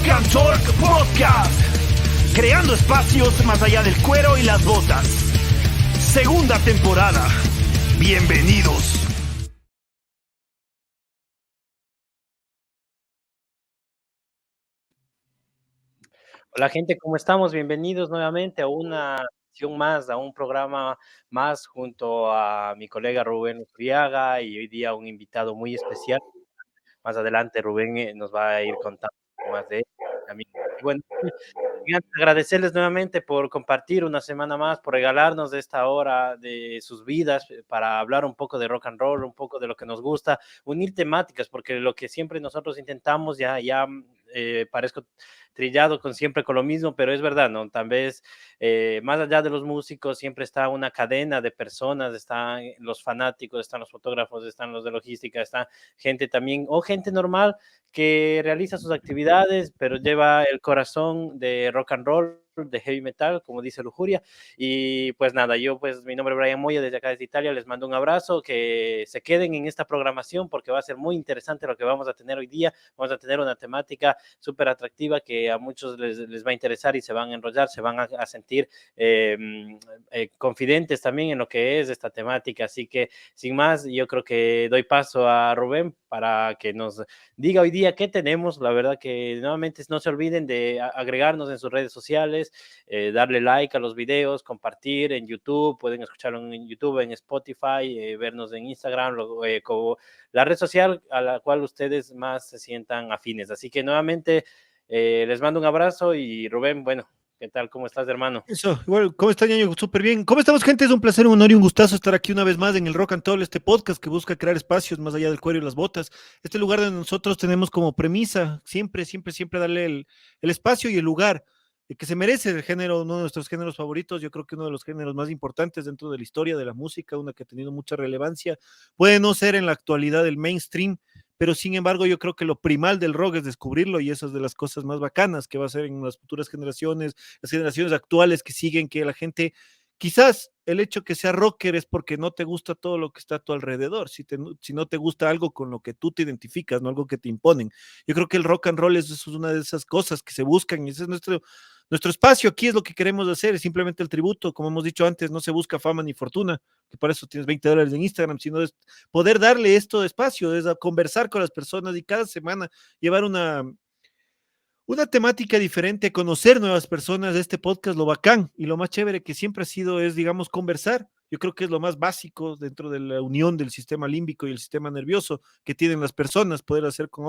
Rock and Talk Podcast, creando espacios más allá del cuero y las botas. Segunda temporada. Bienvenidos. Hola gente, ¿cómo estamos? Bienvenidos nuevamente a una sesión más, a un programa más junto a mi colega Rubén Uriaga y hoy día un invitado muy especial. Más adelante Rubén nos va a ir contando más de él también. Y bueno, agradecerles nuevamente por compartir una semana más, por regalarnos de esta hora de sus vidas para hablar un poco de rock and roll, un poco de lo que nos gusta, unir temáticas, porque lo que siempre nosotros intentamos, ya parezco trillado siempre con lo mismo, pero es verdad, ¿no? Tal vez más allá de los músicos siempre está una cadena de personas, están los fanáticos, están los fotógrafos, están los de logística, está gente también, o gente normal que realiza sus actividades, pero lleva el corazón de rock and roll, de heavy metal, como dice Lujuria. Y pues nada, mi nombre es Brian Moya, desde acá desde Italia, les mando un abrazo, que se queden en esta programación porque va a ser muy interesante lo que vamos a tener hoy día. Vamos a tener una temática súper atractiva que a muchos les va a interesar y se van a enrollar, se van a sentir confidentes también en lo que es esta temática. Así que sin más, yo creo que doy paso a Rubén para que nos diga hoy día qué tenemos. La verdad que nuevamente no se olviden de agregarnos en sus redes sociales, darle like a los videos, compartir en YouTube, pueden escucharlo en YouTube, en Spotify, vernos en Instagram, como la red social a la cual ustedes más se sientan afines. Así que nuevamente les mando un abrazo y Rubén, bueno, ¿qué tal? ¿Cómo estás, hermano? Eso, igual, ¿cómo está, ñaño? Súper bien. ¿Cómo estamos, gente? Es un placer, un honor y un gustazo estar aquí una vez más en el Rock and Roll, este podcast que busca crear espacios más allá del cuero y las botas. Este lugar donde nosotros tenemos como premisa siempre darle el espacio y el lugar que se merece el género, uno de nuestros géneros favoritos. Yo creo que uno de los géneros más importantes dentro de la historia de la música, una que ha tenido mucha relevancia. Puede no ser en la actualidad el mainstream, pero sin embargo yo creo que lo primal del rock es descubrirlo y eso es de las cosas más bacanas que va a ser en las futuras generaciones, las generaciones actuales que siguen, que la gente, quizás el hecho que sea rocker es porque no te gusta todo lo que está a tu alrededor, si no te gusta algo con lo que tú te identificas, no algo que te imponen. Yo creo que el rock and roll es una de esas cosas que se buscan y ese es nuestro espacio. Aquí es lo que queremos hacer, es simplemente el tributo, como hemos dicho antes, no se busca fama ni fortuna, que para eso tienes $20 en Instagram, sino es poder darle esto de espacio, es a conversar con las personas y cada semana llevar una temática diferente, conocer nuevas personas de este podcast, lo bacán y lo más chévere que siempre ha sido es, digamos, conversar. Yo creo que es lo más básico dentro de la unión del sistema límbico y el sistema nervioso que tienen las personas, poder hacer con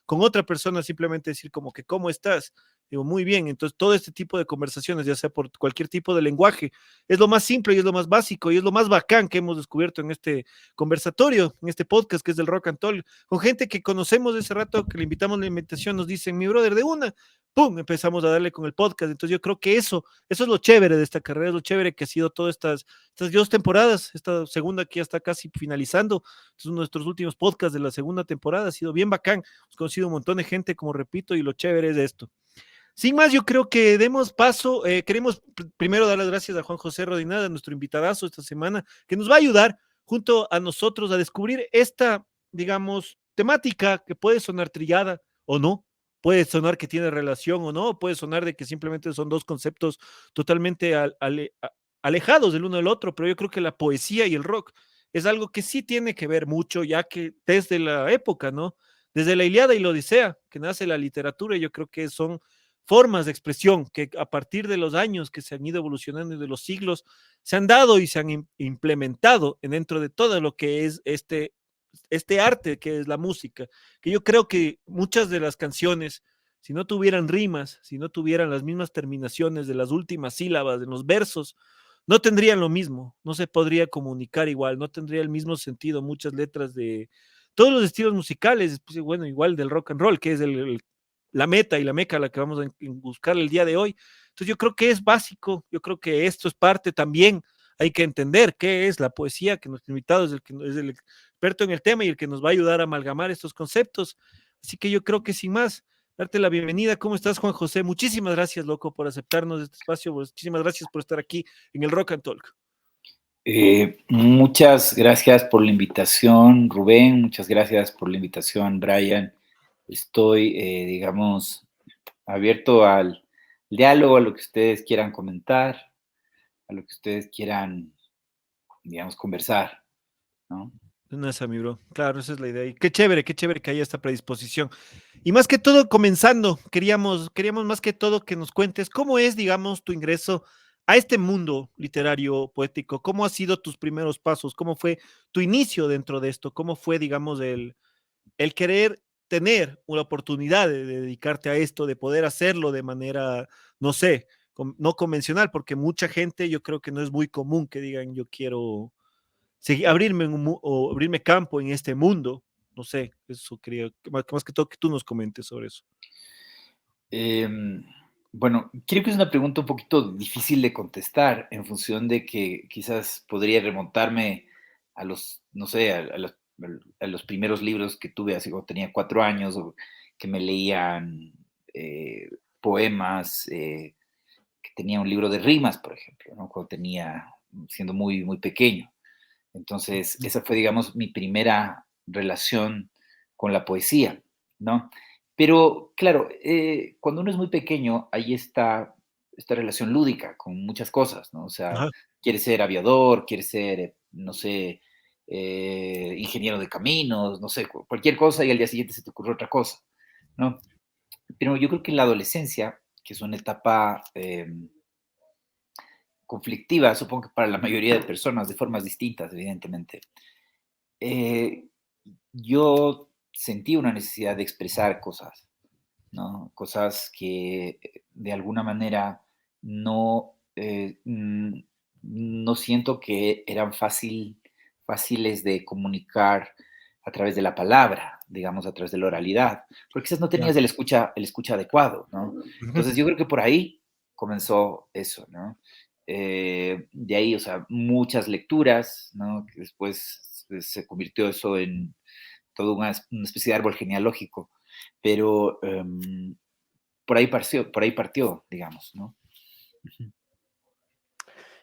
otra persona, simplemente decir como que, ¿cómo estás? Digo, muy bien. Entonces, todo este tipo de conversaciones, ya sea por cualquier tipo de lenguaje, es lo más simple y es lo más básico y es lo más bacán que hemos descubierto en este conversatorio, en este podcast que es del Rock and Roll, con gente que conocemos de ese rato, que le invitamos la invitación, nos dicen, mi brother, de una, ¡pum!, empezamos a darle con el podcast. Entonces yo creo que eso es lo chévere de esta carrera, es lo chévere que ha sido todas estas 2 temporadas, esta segunda que ya está casi finalizando, es uno de nuestros últimos podcasts de la segunda temporada, ha sido bien bacán, hemos conocido un montón de gente, como repito, y lo chévere es esto. Sin más, yo creo que demos paso. Queremos primero dar las gracias a Juan José Rodinada, nuestro invitadazo esta semana, que nos va a ayudar junto a nosotros a descubrir esta, digamos, temática que puede sonar trillada o no, puede sonar que tiene relación o no, puede sonar de que simplemente son dos conceptos totalmente alejados del uno del otro, pero yo creo que la poesía y el rock es algo que sí tiene que ver mucho, ya que desde la época, ¿no? Desde la Ilíada y la Odisea, que nace la literatura, yo creo que son formas de expresión que a partir de los años que se han ido evolucionando y de los siglos se han dado y se han implementado dentro de todo lo que es este arte que es la música, que yo creo que muchas de las canciones, si no tuvieran rimas, si no tuvieran las mismas terminaciones de las últimas sílabas de los versos, no tendrían lo mismo, no se podría comunicar igual, no tendría el mismo sentido muchas letras de todos los estilos musicales, pues, bueno, igual del rock and roll, que es la meta y la meca a la que vamos a buscar el día de hoy. Entonces yo creo que es básico, yo creo que esto es parte también, hay que entender qué es la poesía, que nuestro invitado es el experto en el tema y el que nos va a ayudar a amalgamar estos conceptos. Así que yo creo que sin más, darte la bienvenida. ¿Cómo estás, Juan José? Muchísimas gracias, loco, por aceptarnos este espacio. Muchísimas gracias por estar aquí en el Rock and Talk. Muchas gracias por la invitación, Rubén. Muchas gracias por la invitación, Brian. Estoy, digamos, abierto al diálogo, a lo que ustedes quieran comentar, a lo que ustedes quieran, digamos, conversar, ¿no? No es a mi bro. Claro, esa es la idea. Y qué chévere que haya esta predisposición. Y más que todo, comenzando, queríamos más que todo que nos cuentes cómo es, digamos, tu ingreso a este mundo literario, poético. ¿Cómo han sido tus primeros pasos? ¿Cómo fue tu inicio dentro de esto? ¿Cómo fue, digamos, el querer tener una oportunidad de dedicarte a esto, de poder hacerlo de manera, no sé, no convencional? Porque mucha gente, yo creo que no es muy común que digan, yo quiero abrirme, o abrirme campo en este mundo. No sé, eso quería, más que todo que tú nos comentes sobre eso. Bueno, creo que es una pregunta un poquito difícil de contestar en función de que quizás podría remontarme a los, no sé, a los primeros libros que tuve así cuando tenía 4 años, o que me leían poemas, que tenía un libro de rimas, por ejemplo, ¿no? Cuando tenía, siendo muy, muy pequeño. Entonces, esa fue, digamos, mi primera relación con la poesía, ¿no? Pero, claro, cuando uno es muy pequeño, hay esta relación lúdica con muchas cosas, ¿no? O sea, Ajá. quiere ser aviador, quiere ser, no sé, ingeniero de caminos, no sé, cualquier cosa y al día siguiente se te ocurre otra cosa, ¿no? Pero yo creo que en la adolescencia, que es una etapa conflictiva, supongo que para la mayoría de personas, de formas distintas, evidentemente, eh, yo sentí una necesidad de expresar cosas, ¿no? Cosas que de alguna manera no, no siento que eran fáciles de comunicar a través de la palabra, digamos, a través de la oralidad, porque quizás no tenías el escucha adecuado, ¿no? Entonces yo creo que por ahí comenzó eso, ¿no? De ahí, o sea, muchas lecturas, ¿no? Que después se convirtió eso en toda una especie de árbol genealógico, pero por ahí partió, digamos, ¿no?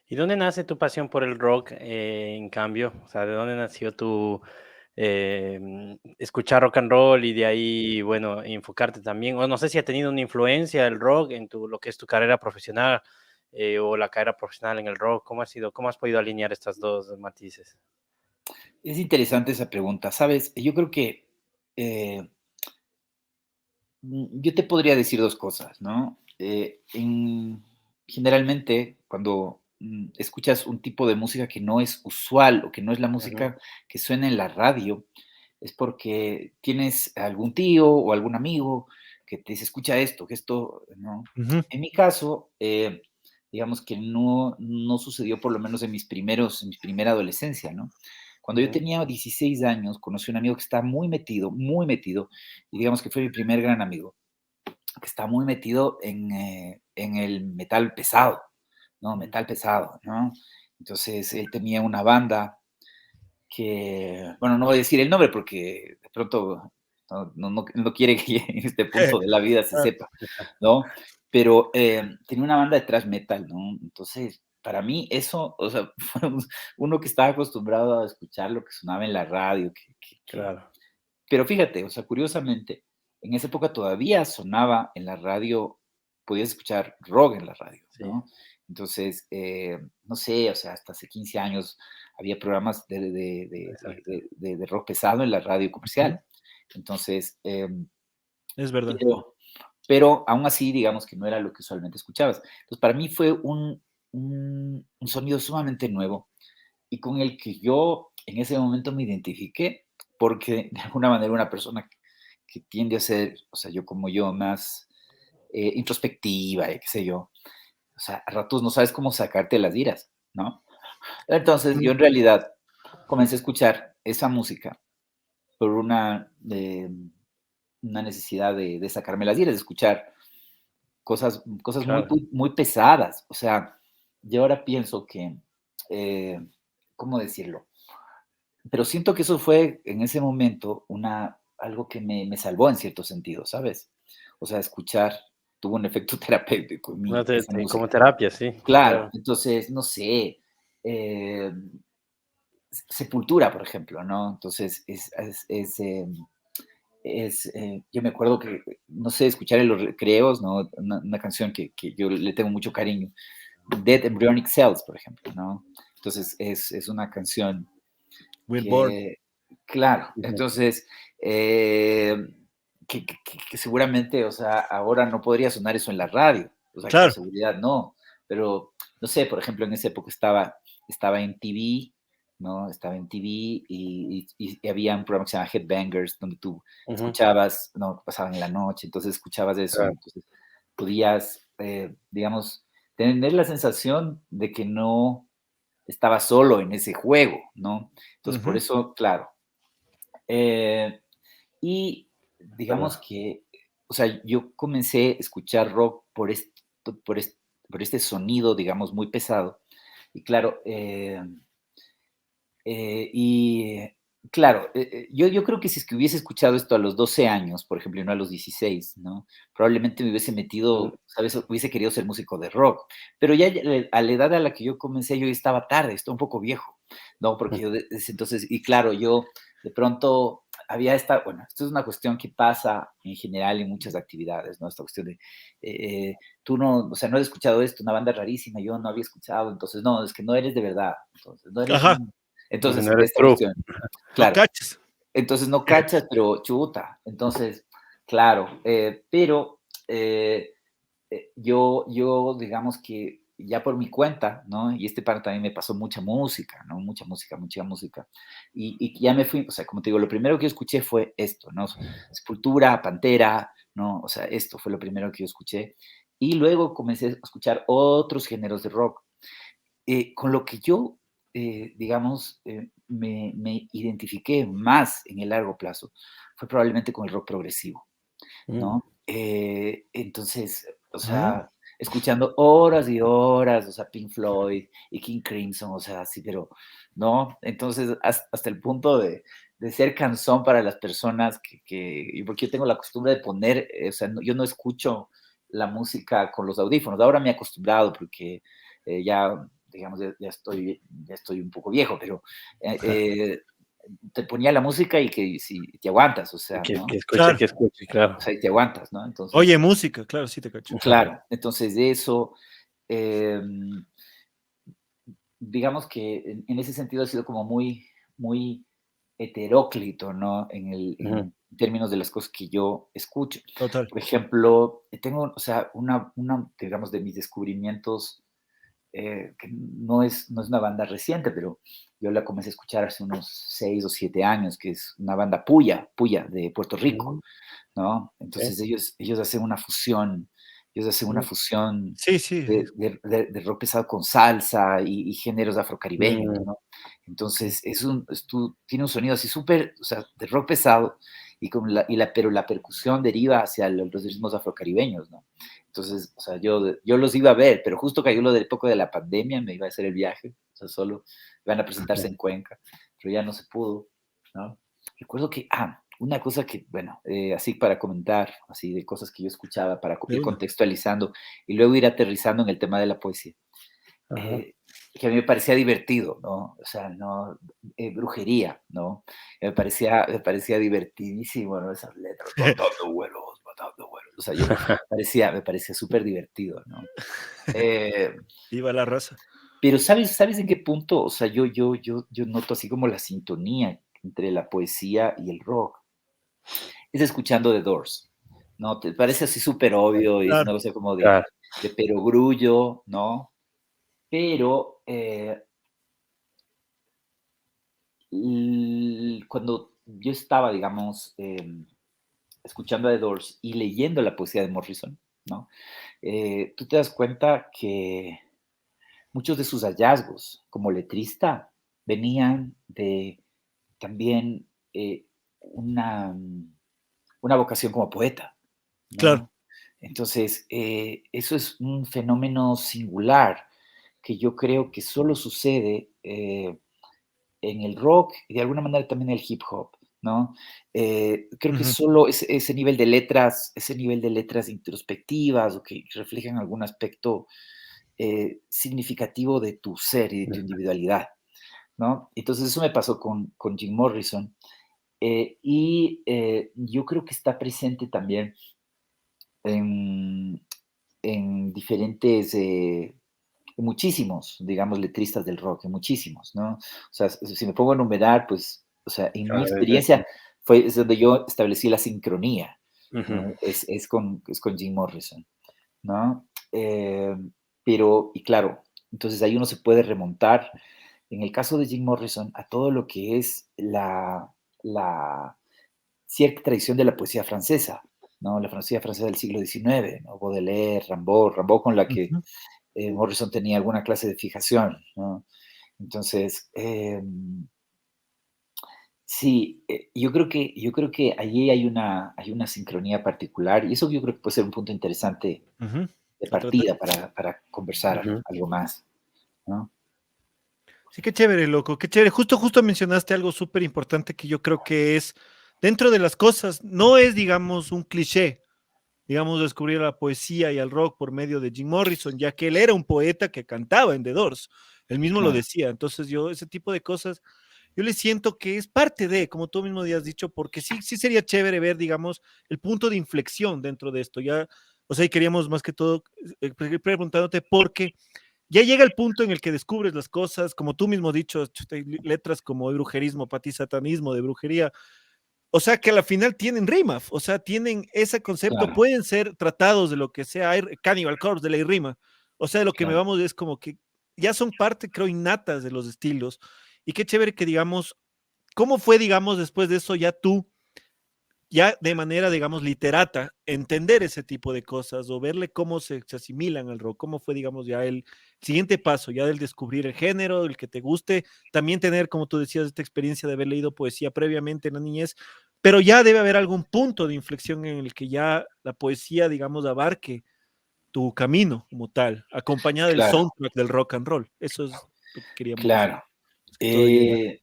¿Y dónde nace tu pasión por el rock, en cambio? O sea, ¿de dónde nació tu escuchar rock and roll y de ahí, bueno, enfocarte también? O no sé si ha tenido una influencia el rock en lo que es tu carrera profesional, o la carrera profesional en el rock. ¿Cómo ha sido? ¿Cómo has podido alinear estas dos matices? Es interesante esa pregunta, ¿sabes? Yo creo que eh, yo te podría decir dos cosas, ¿no? Generalmente, cuando escuchas un tipo de música que no es usual o que no es la Ujú, música que suena en la radio, es porque tienes algún tío o algún amigo que te dice, escucha esto, que esto, ¿no? Ujú. En mi caso, digamos que no sucedió por lo menos en mi primera adolescencia, ¿no? Cuando yo ujú. tenía 16 años, conocí a un amigo que estaba muy metido, y digamos que fue mi primer gran amigo, que está muy metido en el metal pesado, ¿no? Metal pesado, ¿no? Entonces él tenía una banda que, bueno, no voy a decir el nombre porque de pronto no quiere que en este punto de la vida se sepa, ¿no? Pero tenía una banda de thrash metal, ¿no? Entonces, para mí eso, o sea, fue uno que estaba acostumbrado a escuchar lo que sonaba en la radio, Claro, pero fíjate, o sea, curiosamente, en esa época todavía sonaba en la radio, podías escuchar rock en la radio, sí, ¿no? Entonces, no sé, o sea, hasta hace 15 años había programas exacto. de rock pesado en la radio Ujú. comercial. Entonces, Es verdad. pero aún así, digamos que no era lo que usualmente escuchabas. Entonces, para mí fue un sonido sumamente nuevo y con el que yo en ese momento me identifiqué, porque de alguna manera una persona que tiende a ser, o sea, yo como yo, más introspectiva, qué sé yo, o sea, a ratos no sabes cómo sacarte las iras, ¿no? Entonces yo Mm. en realidad comencé a escuchar esa música por una necesidad de sacarme las iras, de escuchar cosas muy, Claro. muy, muy pesadas. O sea, yo ahora pienso que, eh, ¿cómo decirlo? Pero siento que eso fue en ese momento algo que me salvó en cierto sentido, ¿sabes? O sea, escuchar tuvo un efecto terapéutico en No mí, te esa te como música. terapia, sí, Claro, claro. entonces, no sé, eh, Sepultura, por ejemplo, ¿no? Entonces, yo me acuerdo que, no sé, escuchar en los recreos, ¿no? Una canción que yo le tengo mucho cariño, Dead Embryonic Cells, por ejemplo, ¿no? Entonces es una canción Billboard. que, claro, Ujú. entonces, eh, que seguramente, o sea, ahora no podría sonar eso en la radio, o sea, con Claro. seguridad no, pero no sé, por ejemplo, en esa época estaba en TV, ¿no? Estaba en TV y había un programa que se llama Headbangers, donde tú Ujú. escuchabas, no, pasaban en la noche, entonces escuchabas eso, Claro. entonces podías, digamos, tener la sensación de que no estaba solo en ese juego, ¿no? Entonces, por Ujú. eso, claro. eh, y Claro. digamos que, o sea, yo comencé a escuchar rock por, est- por este sonido, digamos, muy pesado. Y claro, y claro, yo creo que si es que hubiese escuchado esto a los 12 años, por ejemplo, y no a los 16, ¿no? Probablemente me hubiese Ujú. metido, ¿sabes? Hubiese querido ser músico de rock. Pero ya a la edad a la que yo comencé, yo ya estaba tarde, estaba un poco viejo, ¿no? Porque yo desde entonces, y claro, yo de pronto había esta, bueno, esto es una cuestión que pasa en general en muchas actividades, ¿no? Esta cuestión de, tú no, o sea, no he escuchado esto, una banda rarísima, yo no había escuchado, entonces, no, es que no eres de verdad, entonces, no eres Ajá. un No entonces, eres esta true. cuestión, No claro. caches. Entonces no cachas, pero chuta. Entonces, claro, pero yo, digamos que ya por mi cuenta, ¿no? Y este par también me pasó mucha música, ¿no? Mucha música, mucha música. Y ya me fui, o sea, como te digo, lo primero que yo escuché fue esto, ¿no? Sepultura, Pantera, ¿no? O sea, esto fue lo primero que yo escuché. Y luego comencé a escuchar otros géneros de rock. Con lo que yo, digamos, me identifiqué más en el largo plazo fue probablemente con el rock progresivo, Mm. ¿no? Entonces, o Ah, sea, escuchando horas y horas, o sea, Pink Floyd y King Crimson, o sea, sí, pero, ¿no? Entonces, hasta el punto de ser cansón para las personas y porque yo tengo la costumbre de poner, o sea, yo no escucho la música con los audífonos, ahora me he acostumbrado porque ya, digamos, ya estoy un poco viejo, pero eh, eh, te ponía la música y que si te aguantas, o sea, Que ¿no? escuche, claro. que escuche, O claro. sea, y te aguantas, ¿no? Oye, Entonces, música, claro, sí te cacho. claro, entonces de eso, em, digamos que en ese sentido ha sido como muy heteróclito, ¿no? Ujú. En términos de las cosas que yo escucho. Total. Por ejemplo, tengo, o sea, digamos, de mis descubrimientos, que no es una banda reciente, pero yo la comencé a escuchar hace unos 6 o 7 años, que es una banda Puya, de Puerto Rico, Mm, ¿no? okey. Entonces ellos hacen una Mm, fusión Sí, sí. de rock pesado con salsa y géneros afrocaribeños, mm, ¿no? sí. Entonces tiene un sonido así súper, o sea, de rock pesado pero la percusión deriva hacia los ritmos afrocaribeños, ¿no? Entonces, o sea, yo los iba a ver, pero justo cayó lo del poco de la pandemia, me iba a hacer el viaje, o sea, solo iban a presentarse en Cuenca, pero ya no se pudo, ¿no? Recuerdo que, una cosa que, bueno, así para comentar, así de cosas que yo escuchaba, para De ir una. contextualizando y luego ir aterrizando en el tema de la poesía, Ajá. que a mí me parecía divertido, ¿no? O sea, no, brujería, ¿no? Me parecía divertidísimo, ¿no? Esas letras, matando vuelos. O sea, me parecía súper divertido, ¿no? Eh, Viva la raza. pero ¿sabes en qué punto? O sea, yo noto así como la sintonía entre la poesía y el rock. Es escuchando The Doors, ¿no? Te parece así súper obvio y es Claro. una cosa como de, Claro. de perogrullo, ¿no? Pero cuando yo estaba, digamos, escuchando a The Doors y leyendo la poesía de Morrison, ¿no? Tú te das cuenta que muchos de sus hallazgos como letrista venían de también una vocación como poeta, Claro. ¿no? Entonces, eso es un fenómeno singular que yo creo que solo sucede en el rock y de alguna manera también en el hip hop, ¿no? Creo que Ujú. solo ese nivel de letras introspectivas o que reflejan algún aspecto significativo de tu ser y de tu individualidad, ¿no? Entonces eso me pasó con Jim Morrison Yo creo que está presente también en, en diferentes, muchísimos, digamos, letristas del rock, en muchísimos, ¿no? O sea, si me pongo a enumerar, pues, o sea, en mi Claro, experiencia es donde yo establecí la sincronía, ujú, ¿no? Es con Jim Morrison, ¿no? Pero, y claro, entonces ahí uno se puede remontar, en el caso de Jim Morrison, a todo lo que es la cierta tradición de la poesía francesa, ¿no? La poesía francesa del siglo XIX, ¿no? Baudelaire, Rimbaud con la que Ujú. Morrison tenía alguna clase de fijación, ¿no? Entonces, sí, yo creo que allí hay una sincronía particular y eso yo creo que puede ser un punto interesante Ujú. de A tratar. partida para conversar ujú. algo más, ¿no? Sí, qué chévere, loco, qué chévere. Justo mencionaste algo súper importante que yo creo que es, dentro de las cosas, no es, digamos, un cliché, digamos, descubrir la poesía y el rock por medio de Jim Morrison, ya que él era un poeta que cantaba en The Doors. Él mismo lo Claro, decía. Entonces yo, ese tipo de cosas, yo le siento que es parte de, como tú mismo ya has dicho, porque sí sería chévere ver, digamos, el punto de inflexión dentro de esto. Ya, o sea, y queríamos más que todo preguntándote por qué ya llega el punto en el que descubres las cosas, como tú mismo has dicho, chuta, hay letras como de brujerismo, patisatanismo, de brujería, o sea que a la final tienen rima, o sea, tienen ese concepto, claro, pueden ser tratados de lo que sea, hay Cannibal Corpse, de la rima, o sea, lo que me claro. vamos es como que ya son parte, creo, innatas de los estilos, y qué chévere que digamos, ¿cómo fue, digamos, después de eso ya tú ya de manera, digamos, literata, entender ese tipo de cosas o verle cómo se asimilan al rock, cómo fue, digamos, ya el siguiente paso, ya del descubrir el género, el que te guste, también tener, como tú decías, esta experiencia de haber leído poesía previamente en la niñez, pero ya debe haber algún punto de inflexión en el que ya la poesía, digamos, abarque tu camino como tal, acompañada del Claro, soundtrack del rock and roll. Eso es lo que queríamos, claro. es que todo llegar. Eh,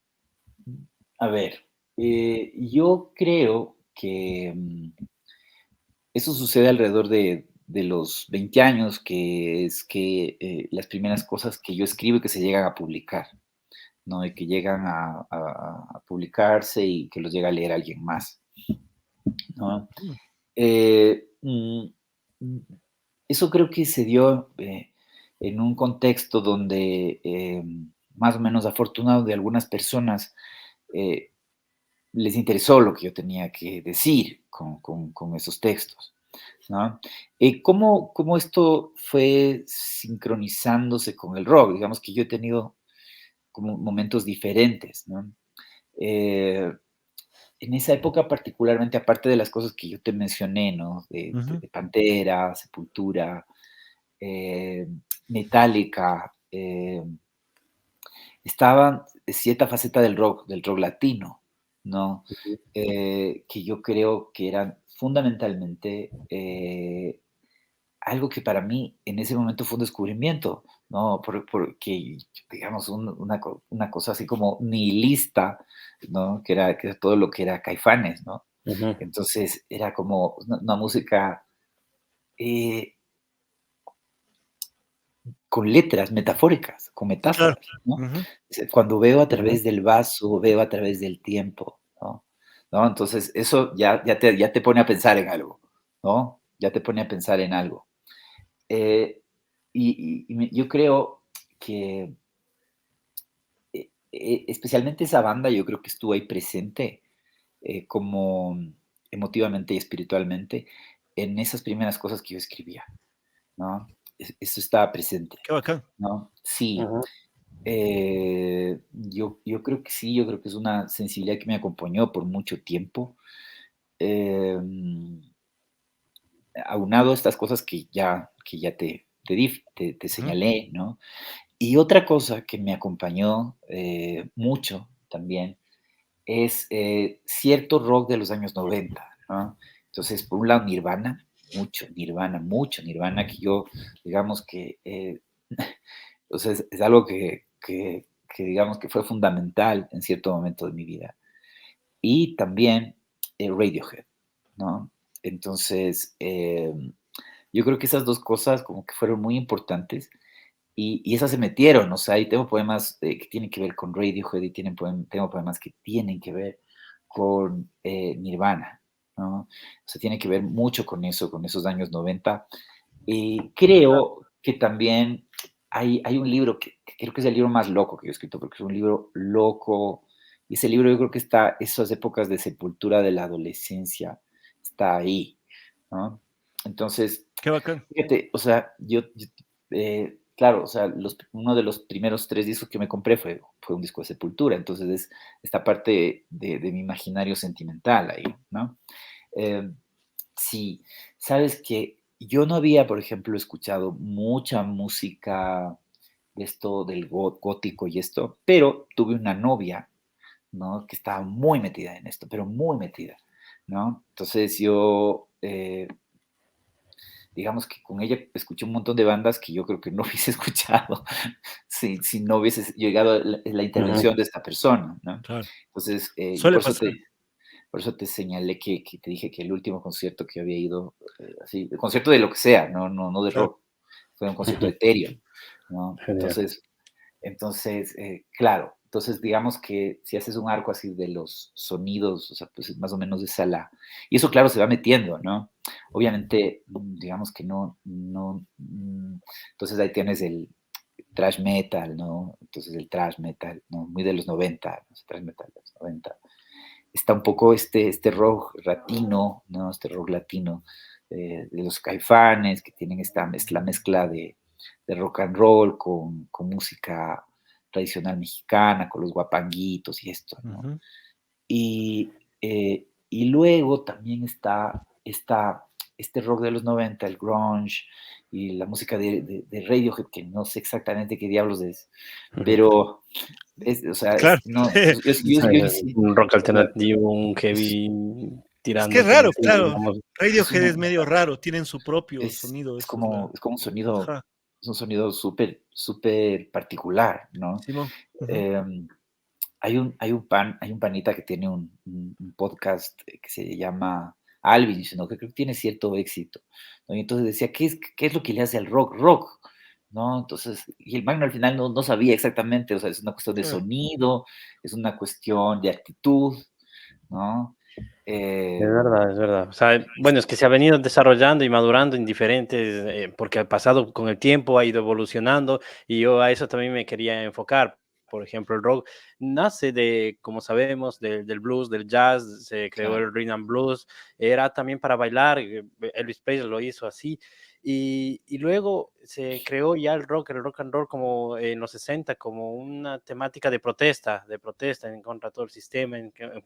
a ver, yo creo que eso sucede alrededor de los 20 años, que es que las primeras cosas que yo escribo y que se llegan a publicar, ¿no? Y que llegan a publicarse y que los llega a leer alguien más, ¿no? Mm. Eh, eso creo que se dio en un contexto donde más o menos afortunado de algunas personas eh, les interesó lo que yo tenía que decir con esos textos, ¿no? ¿Cómo esto fue sincronizándose con el rock? Digamos que yo he tenido como momentos diferentes, ¿no? Eh, en esa época particularmente, aparte de las cosas que yo te mencioné, ¿no? De, Ujú. de Pantera, Sepultura, eh, Metallica, estaba cierta faceta del rock latino, ¿no? Ujú. Que yo creo que eran fundamentalmente algo que para mí en ese momento fue un descubrimiento, ¿no? Porque, digamos, una cosa así como nihilista, ¿no? Que era todo lo que era Caifanes, ¿no? Ujú. Entonces era como una música eh, con letras metafóricas, con Claro. metáforas, ¿no? Ujú. Cuando veo a Ujú. través del vaso, veo a través del tiempo, ¿no? ¿No? Entonces eso ya te pone a pensar en algo, ¿no? Ya te pone a pensar en algo. Eh, yo creo que especialmente esa banda, yo creo que estuvo ahí presente como emotivamente y espiritualmente en esas primeras cosas que yo escribía, ¿no? Eso estaba presente, Qué bacán. ¿no? Sí, Ujú. yo creo que sí, yo creo que es una sensibilidad que me acompañó por mucho tiempo. Em, Aunado a estas cosas que ya te di, te Ujú. señalé, ¿no? Y otra cosa que me acompañó mucho también es cierto rock de los años 90, ¿no? Entonces, por un lado, mucho Nirvana, que yo, digamos que, o sea, es algo que digamos que fue fundamental en cierto momento de mi vida. Y también Radiohead, ¿no? Entonces, yo creo que esas dos cosas como que fueron muy importantes y esas se metieron, o sea, y tengo poemas que tienen que ver con Radiohead y tengo poemas que tienen que ver con Nirvana, ¿no? O sea, tiene que ver mucho con eso, con esos años 90. Y creo que también hay un libro que creo que es el libro más loco que yo he escrito, porque es un libro loco. Y ese libro yo creo que está, esas épocas de sepultura de la adolescencia, está ahí, ¿no? Entonces, Qué bacán. fíjate, o sea, claro, o sea, uno de los primeros 3 discos que me compré fue un disco de Sepultura, entonces es esta parte de mi imaginario sentimental ahí, ¿no? Eh, sí, sabes que yo no había, por ejemplo, escuchado mucha música de esto del gótico y esto, pero tuve una novia, ¿no? Que estaba muy metida en esto, pero muy metida, ¿no? Entonces yo, digamos que con ella escuché un montón de bandas que yo creo que no hubiese escuchado si no hubiese llegado la Ujú. intervención de esta persona, ¿no? Claro. Entonces, y Suele pasar. por eso te señalé que te dije que el último concierto que había ido, así, el concierto de lo que sea, no de Claro. rock, fue un concierto Ujú. de Ethereum, ¿no? Genial. Entonces, claro, entonces digamos que si haces un arco así de los sonidos, o sea, pues es más o menos esa la... Y eso, claro, se va metiendo, ¿no? Obviamente, digamos que entonces ahí tienes el thrash metal, ¿no? Entonces el thrash metal, ¿no? Muy de los 90, ¿no? Thrash metal de los 90. Está un poco este rock latino, ¿no? Este rock latino de los Caifanes, que tienen la mezcla de rock and roll con música tradicional mexicana, con los guapanguitos y esto, ¿no? Ujú. Y luego también está este rock de los 90, el grunge y la música de Radiohead, que no sé exactamente qué diablos es, Ujú. pero o sea, Claro. no, yo sí, Un rock o sea, alternativo, un es, heavy Es que tirando es raro, alternativo, claro. digamos. es Radiohead una, es medio raro, tienen su propio es, sonido, es esa es como, la... es como un sonido, Ajá, es un sonido súper, súper particular, ¿no? Simón. Ujú. Em, hay un panita que tiene un podcast que se llama Alvin, ¿no? Que creo que tiene cierto éxito, ¿no? Y entonces decía, ¿qué es lo que le hace al rock? Rock, ¿no? Entonces, y el Magno al final no sabía exactamente, o sea, es una cuestión de Claro. sonido, es una cuestión de actitud, ¿no? Es Eh, verdad, es verdad. O sea, bueno, es que se ha venido desarrollando y madurando en diferentes, porque ha pasado con el tiempo, ha ido evolucionando y yo a eso también me quería enfocar. Por ejemplo, el rock nace de, como sabemos, del blues, del jazz, se creó claro, el rhythm and blues, era también para bailar, Elvis Presley lo hizo así, y luego se creó ya el rock and roll como en los 60 como una temática de protesta en contra de todo el sistema,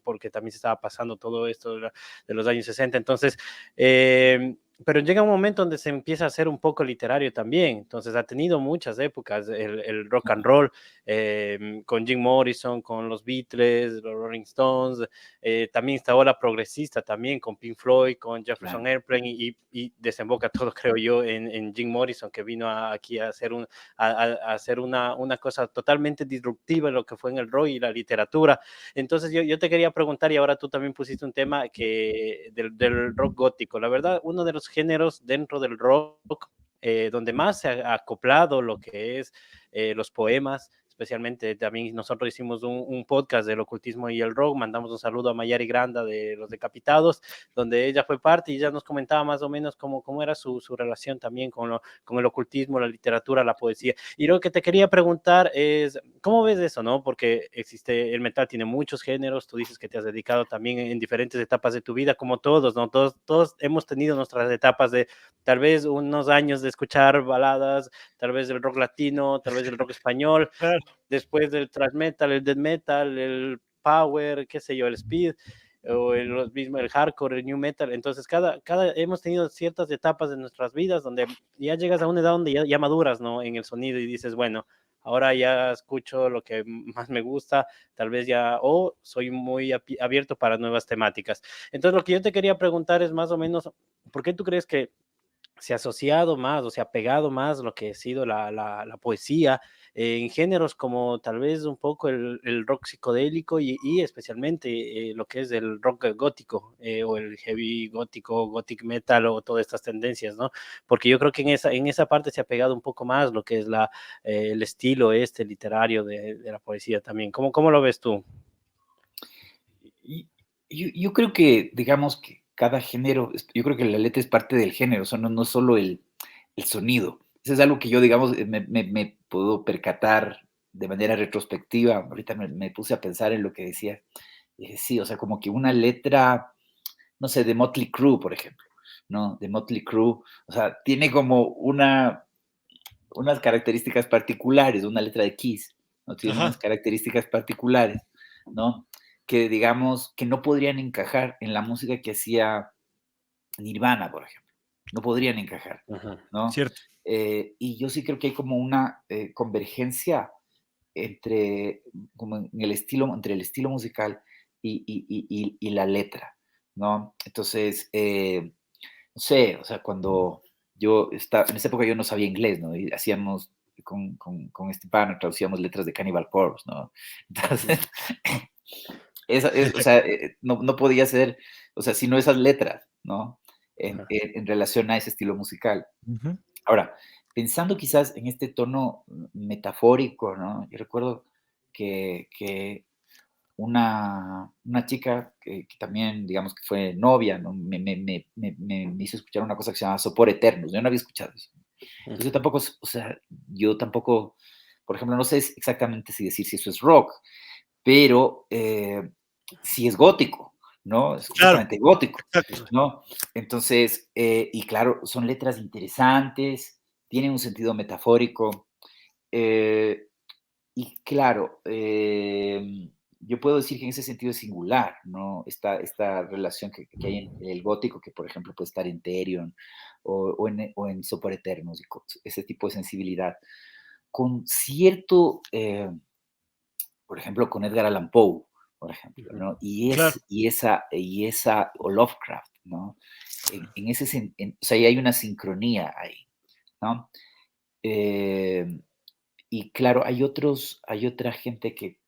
porque también se estaba pasando todo esto de los años 60. Entonces, pero llega un momento donde se empieza a hacer un poco literario también. Entonces, ha tenido muchas épocas el rock and roll, con Jim Morrison, con los Beatles, los Rolling Stones. También está ola progresista también con Pink Floyd, con Jefferson claro, Airplane y desemboca todo, creo yo, en Jim Morrison, que vino aquí a hacer, a hacer una cosa totalmente disruptiva en lo que fue en el rock y la literatura. Entonces yo te quería preguntar, y ahora tú también pusiste un tema del rock gótico. La verdad, uno de los géneros dentro del rock donde más se ha acoplado lo que es los poemas, especialmente también nosotros hicimos un podcast del ocultismo y el rock, mandamos un saludo a Mayari Granda de Los Decapitados, donde ella fue parte y ella nos comentaba más o menos cómo era su relación también con el ocultismo, la literatura, la poesía. Y lo que te quería preguntar es, ¿cómo ves eso, no? Porque existe, el metal tiene muchos géneros, tú dices que te has dedicado también en diferentes etapas de tu vida, como todos, ¿no? Todos hemos tenido nuestras etapas de tal vez unos años de escuchar baladas, tal vez el rock latino, tal vez el rock español, Claro. después del thrash metal, el death metal, el power, qué sé yo, el speed, o el hardcore, el new metal. Entonces, hemos tenido ciertas etapas de nuestras vidas donde ya llegas a una edad donde ya maduras, ¿no? En el sonido y dices, bueno, ahora ya escucho lo que más me gusta, tal vez ya, o soy muy abierto para nuevas temáticas. Entonces, lo que yo te quería preguntar es más o menos, ¿por qué tú crees que se ha asociado más o se ha pegado más lo que ha sido la poesía en géneros como tal vez un poco el rock psicodélico y especialmente lo que es el rock gótico o el heavy gótico, gothic metal o todas estas tendencias, ¿no? Porque yo creo que en esa parte se ha pegado un poco más lo que es el estilo literario de la poesía también. ¿Cómo lo ves tú? Y, Yo creo que, digamos que cada género, yo creo que la letra es parte del género, o sea, no solo el sonido. Eso es algo que yo, digamos, me puedo percatar de manera retrospectiva. Ahorita me puse a pensar en lo que decía. Sí, o sea, como que una letra, no sé, de Motley Crue, por ejemplo, ¿no? De Motley Crue, o sea, tiene como unas características particulares, una letra de Kiss, ¿no? Tiene unas Ajá. características particulares, ¿no? Que digamos que no podrían encajar en la música que hacía Nirvana, por ejemplo. No podrían encajar, Ujú. ¿no? Cierto. Y yo sí creo que hay como una convergencia entre, como en el estilo, entre el estilo musical y la letra, ¿no? Entonces, no sé, o sea, cuando yo estaba, en esa época yo no sabía inglés, ¿no? Y hacíamos, con este pana, traducíamos letras de Cannibal Corpse, ¿no? Ujú. Entonces, o sea, no podía ser, o sea, sino esas letras, ¿no? Ajá. En relación a ese estilo musical. Ujú. Ahora, pensando quizás en este tono metafórico, ¿no? Yo recuerdo que una chica que también, digamos que fue novia, ¿no? Me hizo escuchar una cosa que se llama Sopor Eternus. Yo no había escuchado eso. Entonces yo Ujú. tampoco, o sea, yo tampoco, por ejemplo, no sé exactamente si decir si eso es rock, pero sí es gótico, ¿no? Es Claro, completamente gótico, exacto. ¿no? Entonces, y claro, son letras interesantes, tienen un sentido metafórico, eh, y claro, yo puedo decir que en ese sentido es singular, ¿no? Esta relación que hay en el gótico, que por ejemplo puede estar en Therion o en Sopor Eternus, ese tipo de sensibilidad, con cierto, por ejemplo, con Edgar Allan Poe, por ejemplo, Ujú. ¿no? Claro. O Lovecraft, ¿no? O sea, ahí hay una sincronía ahí, ¿no? Eh, y claro, hay otra gente que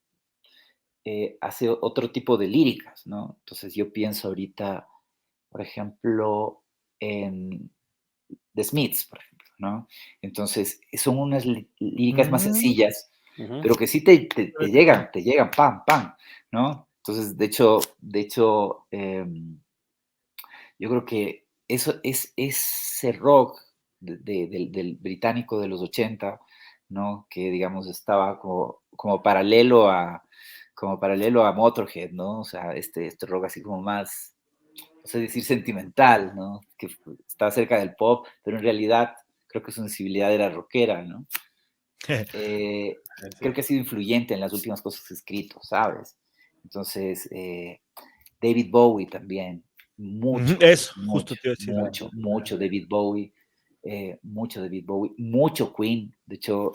hace otro tipo de líricas, ¿no? Entonces yo pienso ahorita, por ejemplo, en The Smiths, por ejemplo, ¿no? Entonces son unas líricas más Mm, sencillas, Ujú. pero que sí te llegan, pam, pam, ¿no? Entonces, de hecho, yo creo que eso es ese rock del británico de los 80, ¿no? Que digamos estaba como paralelo a Motorhead, ¿no? O sea, este rock así como más, no sé decir sentimental, ¿no? Que está cerca del pop, pero en realidad creo que su sensibilidad era rockera, ¿no? Eh, Sí. Creo que ha sido influyente en las últimas cosas que he escrito, ¿sabes? Entonces, David Bowie también, ujú, mucho, eso, justo mucho, te iba a decir. mucho, mucho David Bowie, mucho Queen. De hecho,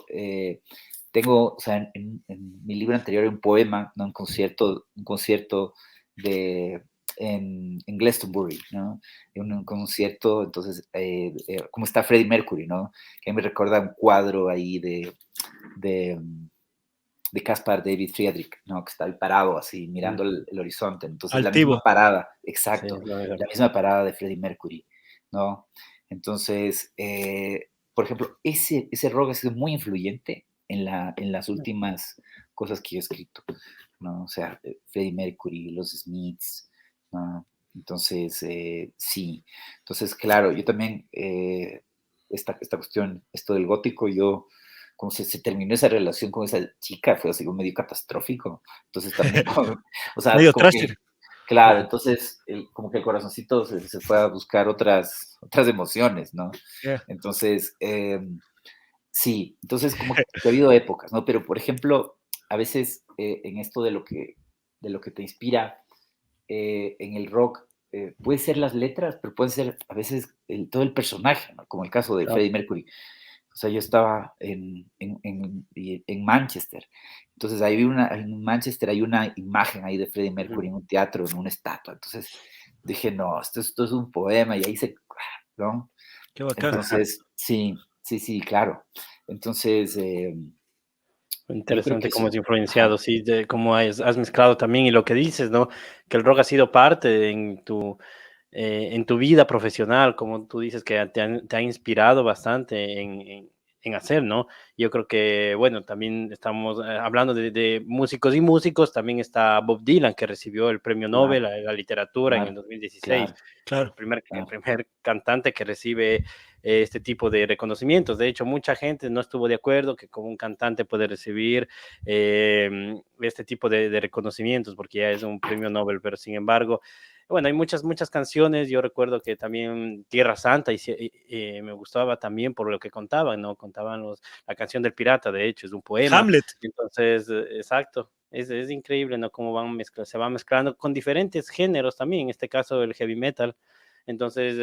tengo, o sea, en mi libro anterior hay un poema, ¿no? Un concierto de, en Glastonbury, ¿no? En un concierto, entonces, como está Freddie Mercury, ¿no? Que me recuerda un cuadro ahí de, de Caspar David Friedrich, ¿no? Que está ahí parado así, mirando Ujú. el horizonte. Entonces, la misma Altivo. parada, Sí, exacto, lo la mejor. misma parada de Freddie Mercury, ¿no? Entonces, por ejemplo, ese rock ha sido muy influyente en las últimas cosas que yo he escrito, ¿no? O sea, Freddie Mercury, los Smiths, ¿no? Entonces, sí. Entonces, claro, yo también, esta cuestión, esto del gótico, yo como se terminó esa relación con esa chica, fue así como medio catastrófico. Entonces también, o sea, Medio como que, thrasher. claro, entonces como que el corazoncito se fue a buscar otras emociones, ¿no? Yeah. Entonces, sí, entonces como que ha habido épocas, ¿no? Pero, por ejemplo, a veces en esto de lo que te inspira en el rock, puede ser las letras, pero puede ser a veces todo el personaje, ¿no? Como el caso de Claro. Freddie Mercury. O sea, yo estaba en Manchester. Entonces, en Manchester hay una imagen ahí de Freddie Ujú. Mercury en un teatro, en una estatua. Entonces, dije, no, esto es un poema. Y ahí ¿no? Qué bacán. Ajá. Entonces, sí, sí, sí, claro. Entonces, yo creo que Interesante cómo eso. es influenciado, Ajá. sí, de cómo has mezclado también y lo que dices, ¿no? Que el rock ha sido parte en tu vida profesional, como tú dices, que te ha inspirado bastante en hacer, ¿no? Yo creo que, bueno, también estamos hablando de músicos y músicos, también está Bob Dylan, que recibió el premio Claro, Nobel a la literatura en el claro, 2016, claro, el Claro. claro. primer cantante que recibe este tipo de reconocimientos. De hecho, mucha gente no estuvo de acuerdo que como un cantante puede recibir este tipo de reconocimientos, porque ya es un premio Nobel, pero sin embargo, bueno, hay muchas canciones. Yo recuerdo que también Tierra Santa me gustaba también por lo que contaban, ¿no? Contaban la canción del pirata, de hecho, es un poema. Hamlet. Entonces, exacto, es increíble, ¿no? Cómo se van mezclando con diferentes géneros también, en este caso el heavy metal. Entonces,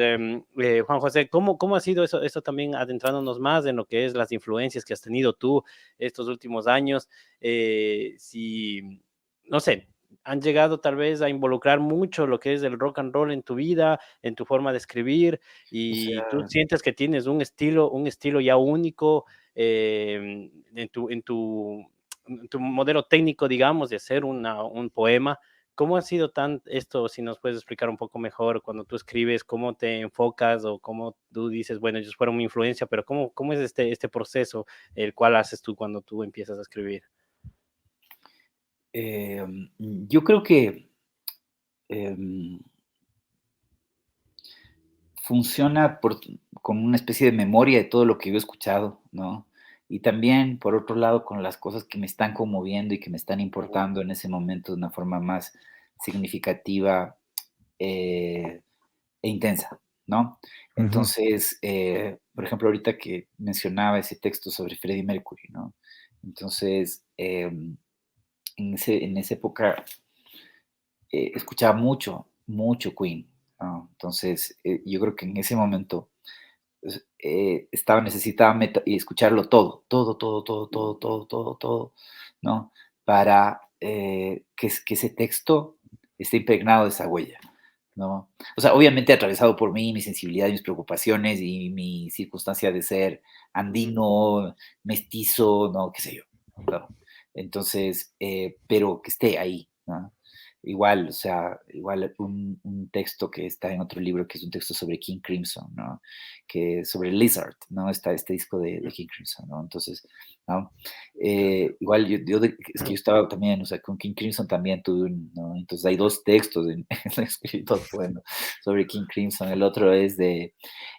Juan José, ¿cómo ha sido eso también adentrándonos más en lo que es las influencias que has tenido tú estos últimos años? Si, no sé, han llegado tal vez a involucrar mucho lo que es el rock and roll en tu vida, en tu forma de escribir, O y tú sea, sientes que tienes un estilo ya único en tu modelo técnico, digamos, de hacer un poema. ¿Cómo ha sido esto, si nos puedes explicar un poco mejor, cuando tú escribes, cómo te enfocas o cómo tú dices, bueno, ellos fueron mi influencia, pero cómo es este proceso el cual haces tú cuando tú empiezas a escribir? yo creo que em, funciona con una especie de memoria de todo lo que yo he escuchado, ¿no? Y también, por otro lado, con las cosas que me están conmoviendo y que me están Ujú, importando en ese momento de una forma más significativa eh, e intensa, ¿no? Ujú. Entonces, por ejemplo, ahorita que mencionaba ese texto sobre Freddie Mercury, ¿no? Entonces, en esa época escuchaba mucho Queen, ¿no? Entonces, yo creo que en ese momento necesitaba escucharlo todo, ¿no? Para que ese texto esté impregnado de esa huella, ¿no? O sea, obviamente atravesado por mí, mi sensibilidad, mis preocupaciones y mi circunstancia de ser ujú. andino, mestizo, ¿no? Qué sé yo, ¿no? Entonces, pero que esté ahí, ¿no? Igual, o sea, igual un texto que está en otro libro, que es un texto sobre King Crimson, ¿no? Que sobre Lizard, ¿no? Está este disco de King Crimson, ¿no? Entonces, ¿no? Igual es que yo estaba también, o sea, con King Crimson también tuve, ¿no? Entonces hay dos textos, escribí dos poemas sobre King Crimson, el otro es de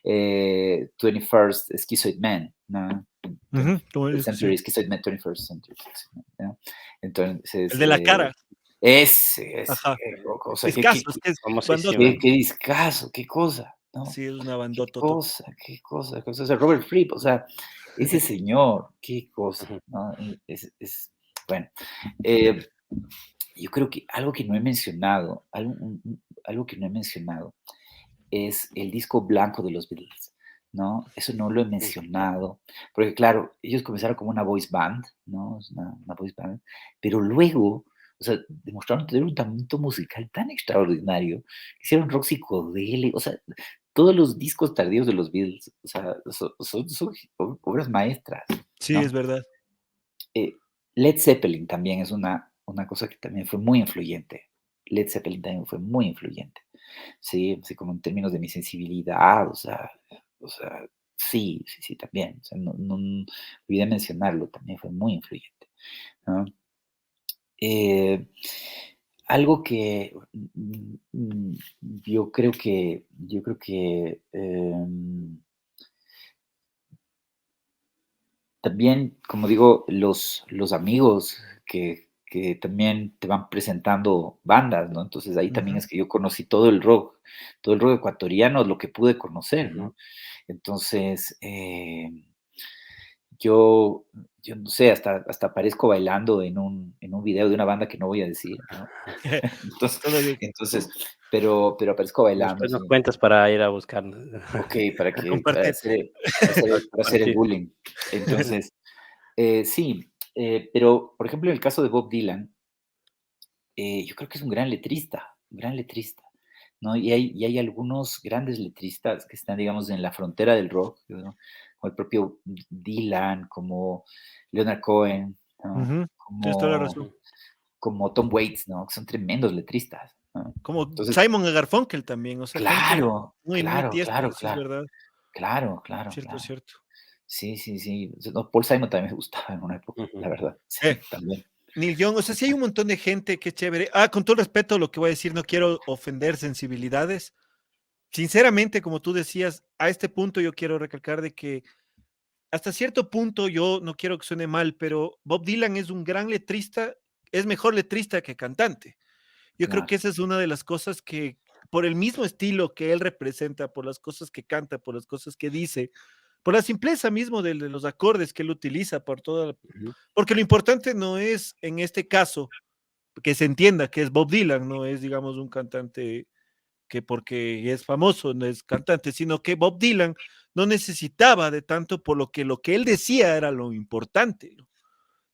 21st Schizoid Man, ¿no? Ujú, como 21st dices que sí. Century Schizoid Man, 21st Century Schizoid Man, ¿no? El Entonces, de la cara. ese, Ajá. qué loco, o sea, Discazo, es que es bandota. Famosísimo. qué discazo, qué cosa, ¿no? Sí, es una Qué bandota. cosa, qué cosa, qué cosa. O sea, Robert Fripp, o sea, ese señor, qué cosa, Ujú, ¿no? Y bueno, eh, yo creo que algo que no he mencionado, algo que no he mencionado es el disco blanco de los Beatles, ¿no? Eso no lo he ujú. mencionado, porque claro, ellos comenzaron como una voice band, ¿no? Es una voice band, pero luego, o sea, demostraron tener un talento musical tan extraordinario, hicieron rock psicodélico, o sea, todos los discos tardíos de los Beatles, o sea, son obras maestras, Sí, es ¿no? verdad. Eh, Led Zeppelin también es una cosa que también fue muy influyente. Led Zeppelin también fue muy influyente. Sí, sí, como en términos de mi sensibilidad, o sea, sí, sí, sí, también. O sea, no olvidé mencionarlo, también fue muy influyente, ¿no? Eh, algo que yo creo que también, como digo, los amigos que también te van presentando bandas, ¿no? Entonces ahí también Ujú. es que yo conocí todo el rock ecuatoriano, lo que pude conocer, Ujú. ¿no? Entonces, yo, yo no sé, hasta aparezco bailando en un video de una banda que no voy a decir, ¿no? Entonces, Todo bien. entonces pero aparezco bailando, Después nos sí. cuentas para ir a buscar, Ok, para A que, para compartir. hacer, para hacer, para para hacer el compartir. bullying. Entonces, sí, pero por ejemplo, en el caso de Bob Dylan, yo creo que es un gran letrista, ¿no? Y hay algunos grandes letristas que están, digamos, en la frontera del rock, ¿no? Como el propio Dylan, como Leonard Cohen, ¿no? Ujú, tienes toda la Como, razón. Ujú. como Tom Waits, ¿no? Que son tremendos letristas, ¿no? Como Entonces, Simon y Garfunkel también, o sea, gente claro, muy, muy claro, tiesta, claro, sí es claro, verdad. claro, claro, Cierto, claro. cierto. Sí, sí, sí. No, Paul Simon también me gustaba en una época, la verdad. Sí, Eh, también. Neil Young, o sea, sí hay un montón de gente que es chévere. Con todo respeto lo que voy a decir, no quiero ofender sensibilidades. Sinceramente, como tú decías, a este punto yo quiero recalcar de que hasta cierto punto yo no quiero que suene mal, pero Bob Dylan es un gran letrista, es mejor letrista que cantante. Yo creo Claro, que esa es una de las cosas que, por el mismo estilo que él representa, por las cosas que canta, por las cosas que dice, por la simpleza mismo de los acordes que él utiliza, por toda, Ujú, porque lo importante no es en este caso que se entienda que es Bob Dylan, no es, digamos, un cantante que porque es famoso, no es cantante, sino que Bob Dylan no necesitaba de tanto por lo que él decía era lo importante.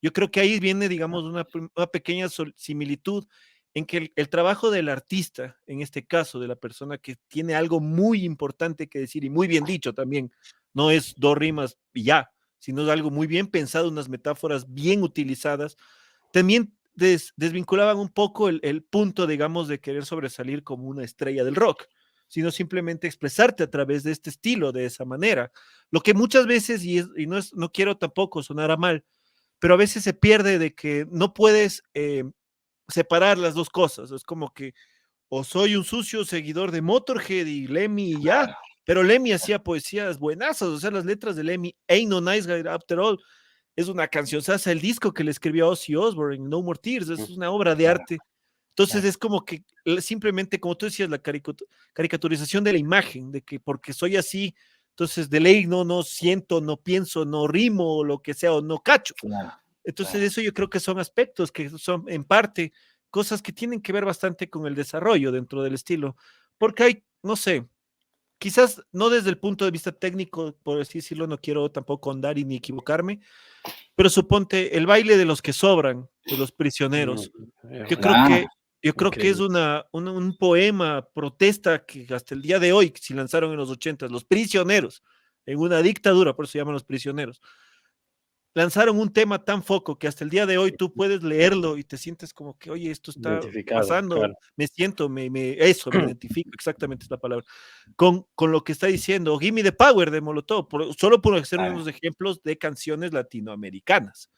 Yo creo que ahí viene, digamos, una pequeña similitud en que el trabajo del artista, en este caso, de la persona que tiene algo muy importante que decir y muy bien dicho también, no es dos rimas y ya, sino es algo muy bien pensado, unas metáforas bien utilizadas, también desvinculaban un poco el punto, digamos, de querer sobresalir como una estrella del rock, sino simplemente expresarte a través de este estilo, de esa manera. Lo que muchas veces, y no, no quiero tampoco sonar a mal, pero a veces se pierde de que no puedes separar las dos cosas. Es como que o soy un sucio seguidor de Motorhead y Lemmy y ya, claro, pero Lemmy hacía poesías buenazas, o sea, las letras de Lemmy, Ain't No Nice Guy After All, es una canción, el disco que le escribió a Ozzy Osbourne, No More Tears, es una obra de claro, arte. Entonces claro. es como que simplemente, como tú decías, la caricaturización de la imagen, de que porque soy así, entonces de ley no siento, no pienso, no rimo, o lo que sea, o no cacho. Claro, Entonces, claro. eso yo creo que son aspectos que son en parte cosas que tienen que ver bastante con el desarrollo dentro del estilo, porque hay, no sé, quizás no desde el punto de vista técnico, por así decirlo, no quiero tampoco andar y ni equivocarme, pero suponte el baile de los que sobran, de los ujú. prisioneros. Yo creo Claro, que, yo creo que es Increíble. un poema, protesta que hasta el día de hoy, si lanzaron en los 80, los prisioneros, en una dictadura, por eso se llaman los prisioneros lanzaron un tema tan foco que hasta el día de hoy tú puedes leerlo y te sientes como que, oye, esto está Identificado, pasando, claro. me siento, eso, me identifico, exactamente es la palabra, con lo que está diciendo Gimme the Power de Molotov, solo por hacer claro, unos ejemplos de canciones latinoamericanas.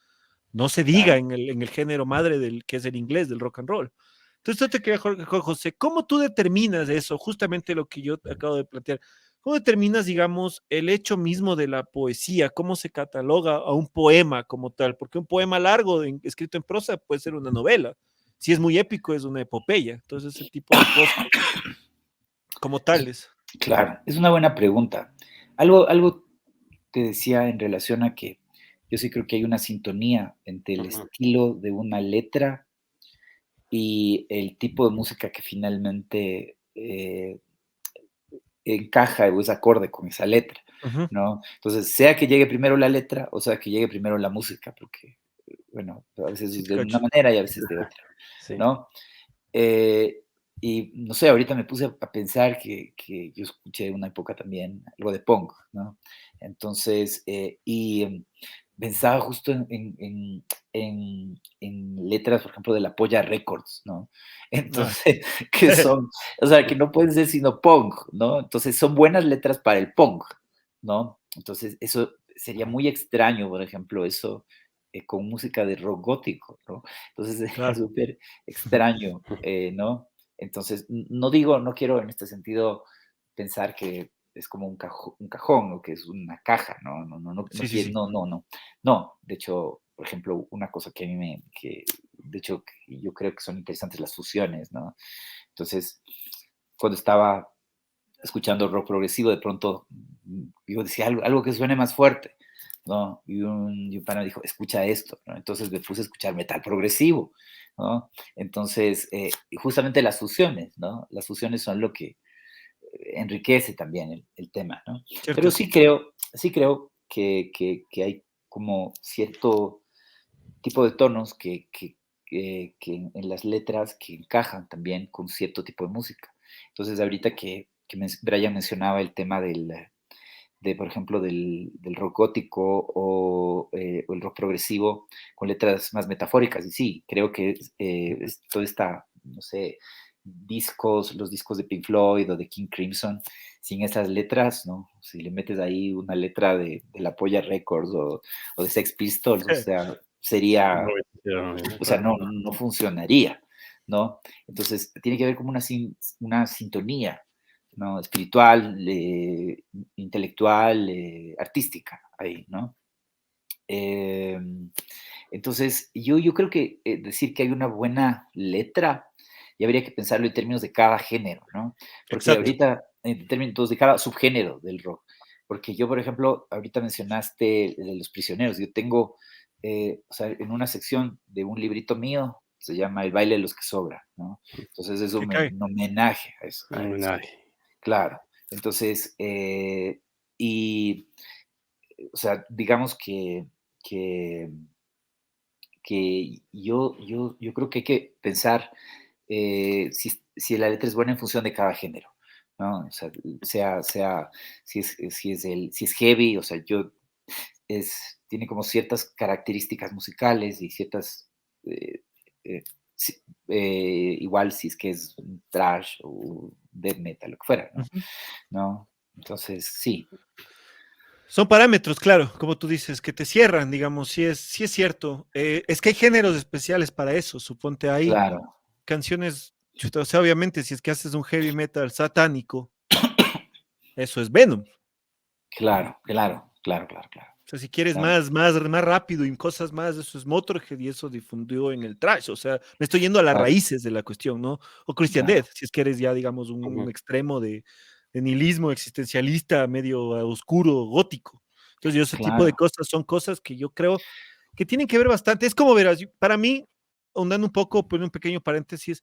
No se diga claro. en el género madre del que es el inglés, del rock and roll. Entonces, yo te quería, José, ¿cómo tú determinas eso? Justamente lo que yo acabo de plantear. ¿Cómo determinas, digamos, el hecho mismo de la poesía? ¿Cómo se cataloga a un poema como tal? Porque un poema largo, escrito en prosa, puede ser una novela. Si es muy épico, es una epopeya. Entonces, ese tipo de cosas como Es- tales. claro, es una buena pregunta. Algo te decía en relación a que yo sí creo que hay una sintonía entre el Ujú, estilo de una letra y el tipo de música que finalmente encaja o es acorde con esa letra, Ujú, ¿no? Entonces, sea que llegue primero la letra o sea que llegue primero la música, porque, bueno, a veces sí es te de una cacho. manera y a veces de otra, sí. ¿no? Eh, y no sé, ahorita me puse a pensar que yo escuché una época también algo de punk, ¿no? Entonces, pensaba justo en letras, por ejemplo, de la Polla Records, ¿no? Ah. Entonces, que son, o sea, que no pueden ser sino punk, ¿no? Entonces, son buenas letras para el punk, ¿no? Entonces, eso sería muy extraño, por ejemplo, eso con música de rock gótico, ¿no? Entonces, sería Claro. súper extraño, ¿no? Entonces, no digo, no quiero en este sentido pensar que es como un cajón o que es una caja, ¿no? Sí, sí, sí. No, de hecho, por ejemplo, una cosa que a mí de hecho, que yo creo que son interesantes las fusiones, ¿no? Entonces, cuando estaba escuchando rock progresivo, de pronto yo decía algo que suene más fuerte, ¿no? Y un pana dijo, escucha esto, ¿no? Entonces me puse a escuchar metal progresivo, ¿no? Entonces, y justamente las fusiones, ¿no? Las fusiones son lo que enriquece también el tema, ¿no? Pero Cierto. sí creo que hay como cierto tipo de tonos que en las letras que encajan también con cierto tipo de música. Entonces, ahorita que Brian mencionaba el tema por ejemplo, del rock gótico o el rock progresivo con letras más metafóricas. Y sí, creo que es toda esta, no sé, los discos de Pink Floyd o de King Crimson, sin esas letras, ¿no? Si le metes ahí una letra de La Polla Records o de Sex Pistols, o sea, sería, o sea, no funcionaría, ¿no? Entonces, tiene que haber como una sintonía, ¿no? Espiritual, intelectual, artística ahí, ¿no? Entonces, yo creo que decir que hay una buena letra, y habría que pensarlo en términos de cada género, ¿no? Porque Exacto. ahorita, en términos de cada subgénero del rock, porque yo, por ejemplo, ahorita mencionaste de Los Prisioneros, yo tengo, o sea, en una sección de un librito mío, se llama El baile de los que sobran, ¿no? Entonces es Que cae. un homenaje a eso, claro. Entonces, y, o sea, digamos que yo creo que hay que pensar si la letra es buena en función de cada género, ¿no? O sea, si es heavy, o sea, tiene como ciertas características musicales y ciertas, eh, eh, si- igual si es que es trash o death metal, lo que fuera, ¿no? Ujú. ¿No? Entonces, sí, Son parámetros, claro, como tú dices, que te cierran, digamos, sí es cierto. Es que hay géneros especiales para eso. Suponte, hay claro, canciones, chuta, o sea, obviamente, si es que haces un heavy metal satánico, eso es Venom. claro, claro, claro, claro, claro, O sea, si quieres claro, más rápido y cosas más, eso es Motorhead y eso difundió en el trash. O sea, me estoy yendo a las claro, raíces de la cuestión, ¿no? O Christian claro, Death, si es que eres ya, digamos, un extremo de nihilismo existencialista, medio oscuro, gótico. Entonces, ese tipo de claro, cosas son cosas que yo creo que tienen que ver bastante. Es como verás, para mí, ahondando un poco, poniendo un pequeño paréntesis,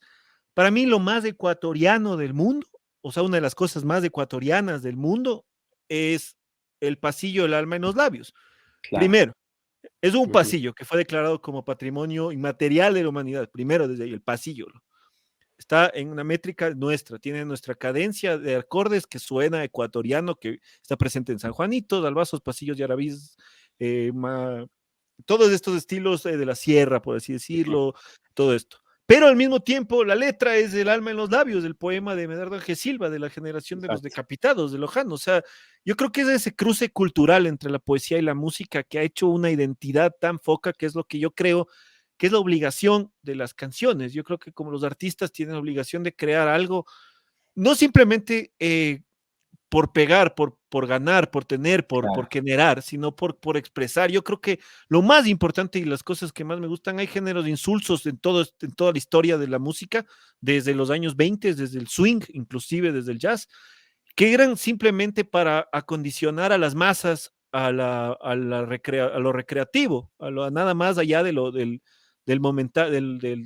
para mí lo más ecuatoriano del mundo, o sea, una de las cosas más ecuatorianas del mundo es el pasillo del alma en los labios. claro, Primero, es un pasillo que fue declarado como patrimonio inmaterial de la humanidad. Primero, desde ahí, el pasillo. Está en una métrica nuestra, tiene nuestra cadencia de acordes que suena ecuatoriano, que está presente en San Juanito, Dalbazos, Pasillos, Yarabís, todos estos estilos de la sierra, por así decirlo, todo esto. Pero al mismo tiempo, la letra es el alma en los labios, del poema de Medardo G. Silva, de la generación de los Exacto. decapitados, de Lojano. O sea, yo creo que es ese cruce cultural entre la poesía y la música que ha hecho una identidad tan foca, que es lo que yo creo que es la obligación de las canciones. Yo creo que como los artistas tienen la obligación de crear algo, no simplemente por pegar, por ganar, por tener, por claro, generar, sino por expresar. Yo creo que lo más importante y las cosas que más me gustan, hay géneros insulsos en toda la historia de la música, desde los años 20, desde el swing, inclusive desde el jazz, que eran simplemente para acondicionar a las masas a lo recreativo, a nada más allá del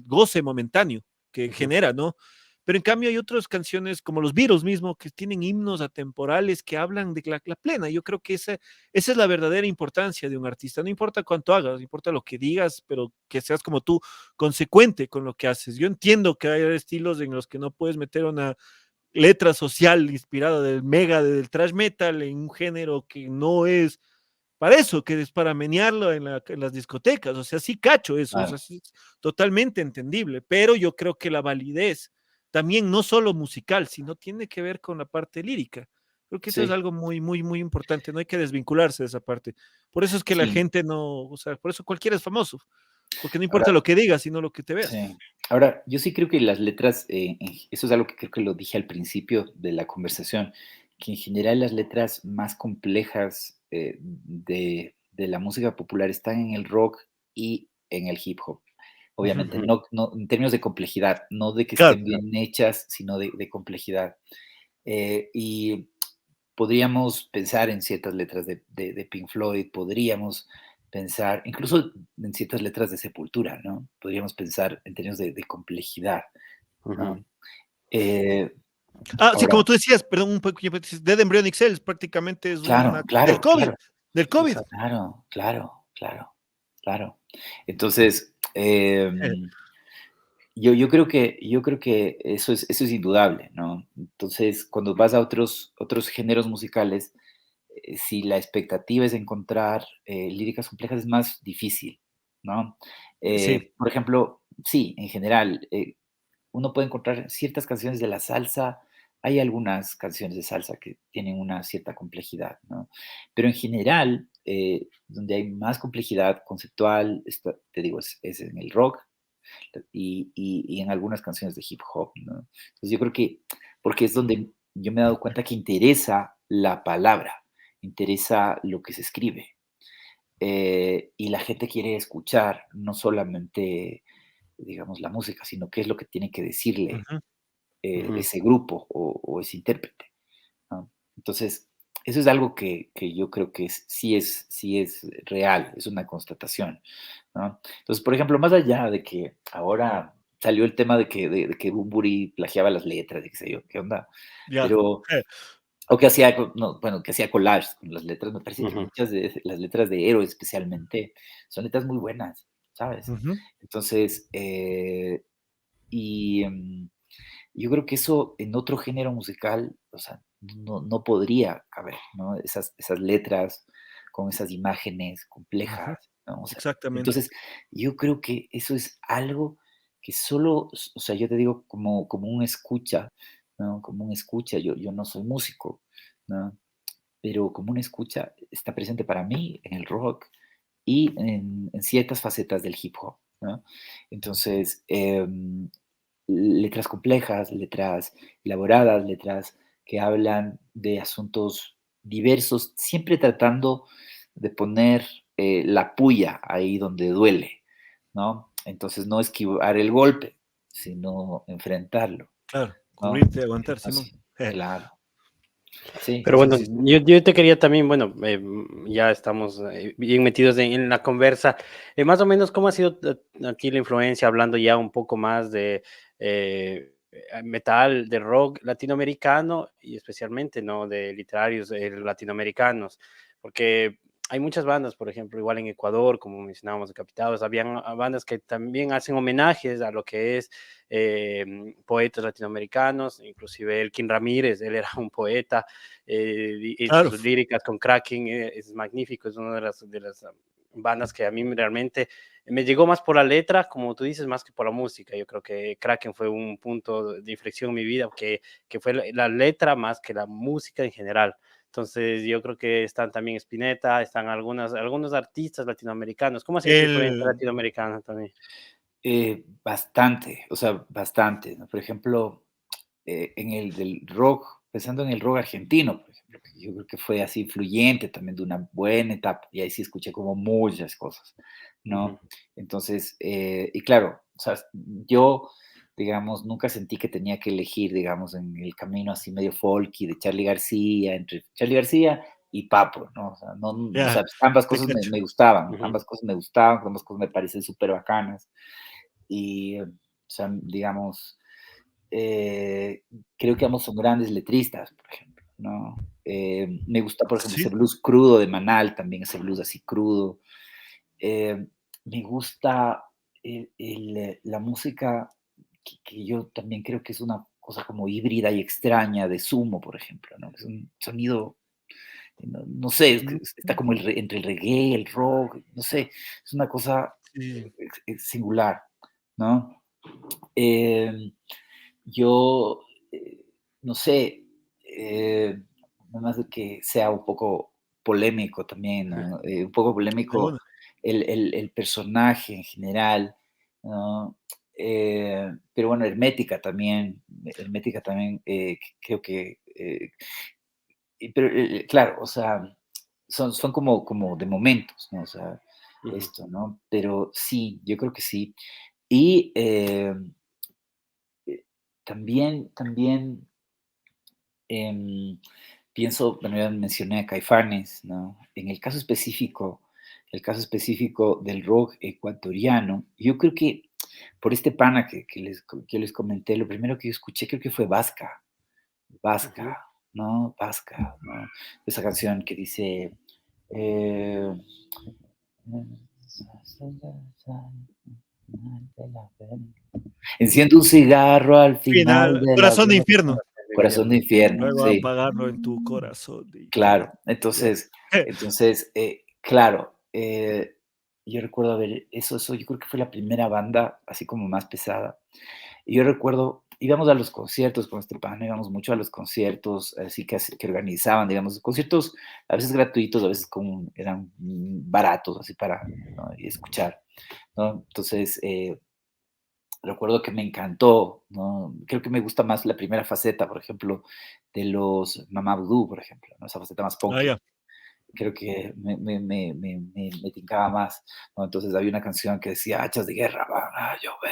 goce momentáneo que genera, ¿no? Pero en cambio hay otras canciones como los Beatles mismo que tienen himnos atemporales que hablan de la plena. Yo creo que esa es la verdadera importancia de un artista. No importa cuánto hagas, no importa lo que digas, pero que seas como tú, consecuente con lo que haces. Yo entiendo que hay estilos en los que no puedes meter una letra social inspirada del thrash metal en un género que no es para eso, que es para menearlo en las discotecas. O sea, sí cacho eso, o sea, claro, sí es totalmente entendible, pero yo creo que la validez también no solo musical, sino tiene que ver con la parte lírica. Creo que eso es sí, algo muy importante, no hay que desvincularse de esa parte. Por eso es que la sí. gente no, o sea, por eso cualquiera es famoso, porque no Ahora, importa lo que digas, sino lo que te veas. sí. Ahora, yo sí creo que las letras, eso es algo que creo que lo dije al principio de la conversación, que en general las letras más complejas de la música popular están en el rock y en el hip hop. Obviamente, Ujú. no en términos de complejidad, no de que Claro, estén bien hechas, sino de complejidad. Y podríamos pensar en ciertas letras de Pink Floyd, podríamos pensar, incluso en ciertas letras de Sepultura, ¿no? Podríamos pensar en términos de complejidad, ¿no? Ujú. Eh, sí, ahora, como tú decías, perdón, un poco, Dead Embryonic Cells prácticamente es claro, una claro, claro, Del COVID. Exacto. claro, claro, claro, claro. Entonces, yo creo que eso es indudable, ¿no? Entonces, cuando vas a otros géneros musicales, si la expectativa es encontrar líricas complejas, es más difícil, ¿no? Sí, Por ejemplo, sí, en general, uno puede encontrar ciertas canciones de la salsa hay algunas canciones de salsa que tienen una cierta complejidad, ¿no? Pero en general, donde hay más complejidad conceptual, te digo, es en el rock y en algunas canciones de hip hop, ¿no? Entonces yo creo que, porque es donde yo me he dado cuenta que interesa la palabra, interesa lo que se escribe. Y la gente quiere escuchar no solamente, digamos, la música, sino qué es lo que tiene que decirle Ujú. Ujú. ese grupo o ese intérprete, ¿no? Entonces, eso es algo que yo creo que sí es real, es una constatación, ¿no? Entonces, por ejemplo, más allá de que ahora salió el tema de que Bunbury plagiaba las letras y qué sé yo, qué onda, Ya. pero, o que hacía, no, bueno, que hacía collages con las letras, me parece que Ujú. muchas de las letras de Héroes especialmente son letras muy buenas, ¿sabes? Ujú. Entonces, y yo creo que eso en otro género musical, o sea, no podría haber, ¿no? Esas letras con esas imágenes Ujú. complejas, ¿no? O sea, Exactamente. entonces, yo creo que eso es algo que solo, o sea, yo te digo como un escucha, ¿no? Como un escucha, yo no soy músico, ¿no? Pero como un escucha está presente para mí en el rock y en ciertas facetas del hip hop, ¿no? Entonces, letras complejas, letras elaboradas, letras que hablan de asuntos diversos, siempre tratando de poner la puya ahí donde duele, ¿no? Entonces, no esquivar el golpe, sino enfrentarlo, Claro, ¿no? cubrirte, aguantar, Simón. Así, claro. Sí, Pero sí, bueno, sí. yo te quería también, bueno, ya estamos bien metidos en la conversa. Más o menos, ¿cómo ha sido aquí la influencia, hablando ya un poco más de metal, de rock latinoamericano y especialmente, ¿no? De literarios latinoamericanos? Porque hay muchas bandas, por ejemplo, igual en Ecuador, como mencionábamos, Decapitados, habían bandas que también hacen homenajes a lo que es poetas latinoamericanos, inclusive Elkin Ramírez, él era un poeta, y Claro. sus líricas con Kraken es magnífico, es una de las bandas que a mí realmente me llegó más por la letra, como tú dices, más que por la música. Yo creo que Kraken fue un punto de inflexión en mi vida, que fue la letra más que la música en general. Entonces, yo creo que están también Spinetta, están algunos artistas latinoamericanos. ¿Cómo ha sido tu influencia El, latinoamericana también? Bastante, o sea, bastante, ¿no? Por ejemplo, en el del rock, pensando en el rock argentino, por ejemplo, que yo creo que fue así influyente también de una buena etapa, y ahí sí escuché como muchas cosas, Ujú. ¿no? Entonces, y claro, o sea, yo, digamos, nunca sentí que tenía que elegir, digamos, en el camino así medio folky de Charly García, entre Charly García y Papo, ¿no? O sea, no, o ya, sea, ambas te cosas cacho. me gustaban, Ujú. ambas cosas me gustaban, ambas cosas me parecen súper bacanas, y, o sea, digamos, eh, creo que ambos son grandes letristas, por ejemplo, ¿no? Me gusta, por ejemplo, ese Sí, blues crudo de Manal, también ese blues así crudo. Me gusta la música que yo también creo que es una cosa como híbrida y extraña de Sumo, por ejemplo, ¿no? Es un sonido, no sé, mm, está como entre el reggae, el rock, no sé, es una cosa sí. singular, ¿no? Em, yo, no sé, nada más de que sea un poco polémico también, ¿no? Un poco De polémico una. el personaje en general, ¿no? Pero bueno, Hermética también, creo que, pero claro, o sea, son como de momentos, ¿no? O sea, Ujú. esto, ¿no? Pero sí, yo creo que sí. Y también Em, pienso, bueno, ya mencioné a Caifanes, ¿no? En el caso específico del rock ecuatoriano, yo creo que por este pana que les comenté, lo primero que yo escuché creo que fue Ujú. Vasca, ¿no? Vasca, ¿no? Esa canción que dice, eh, enciendo un cigarro al final Final, de la Corazón de vida. Infierno. Corazón de infierno, Luego sí. apagarlo en tu corazón de infierno. Claro, Ya. entonces, claro, yo recuerdo haber eso yo creo que fue la primera banda así como más pesada. Y yo recuerdo íbamos a los conciertos con este pana, íbamos mucho a los conciertos, así que organizaban, digamos, conciertos a veces gratuitos, a veces eran baratos, así para, ¿no? Y escuchar, ¿no? Entonces, recuerdo que me encantó, ¿no? Creo que me gusta más la primera faceta, por ejemplo, de los Mamá Vudú, por ejemplo, ¿no? Esa faceta más Ah, punky. ya. Creo que me tincaba más, ¿no? Entonces había una canción que decía, hachas de guerra van a llover,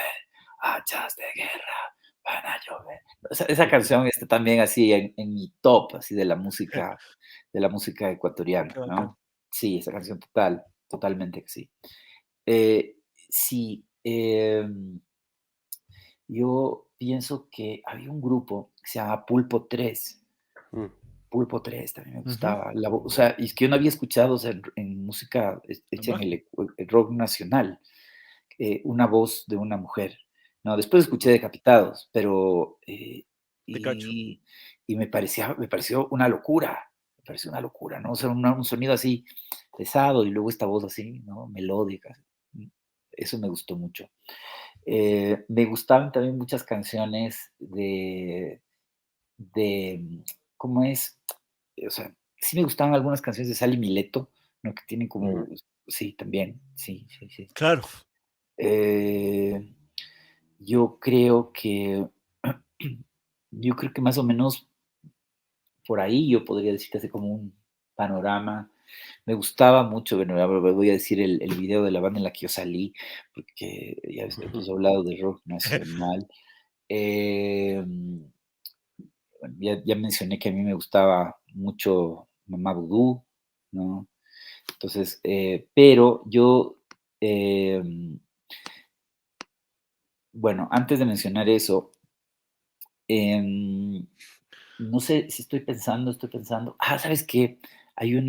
hachas de guerra van a llover. Esa canción está también así en mi top, así de la música ecuatoriana, Qué bacán. ¿no? Sí, esa canción totalmente que sí. Sí, yo pienso que había un grupo que se llama Pulpo 3. Mm. Pulpo 3 también me Ujú. gustaba. O sea, y es que yo no había escuchado, o sea, en música hecha en Ajá. el rock nacional, una voz de una mujer, ¿no? Después escuché Decapitados, pero, Te cacho. y me pareció una locura, ¿no? O sea, un sonido así pesado y luego esta voz así, ¿no? Melódica. Eso me gustó mucho. Me gustaban también muchas canciones de, ¿cómo es? O sea, sí me gustaban algunas canciones de Sally Mileto, ¿no? Que tienen como, Ujú. sí, también, sí, sí, sí. Claro. Eh, yo creo que, yo creo que más o menos por ahí yo podría decirte así como un panorama. Me gustaba mucho, bueno, ahora voy a decir el video de la banda en la que yo salí, porque ya hemos hablado de rock nacional. Em, bueno, ya mencioné que a mí me gustaba mucho Mamá Vudú, ¿no? Entonces, pero yo, bueno, antes de mencionar eso, em, no sé si estoy pensando, ¿sabes qué? Hay un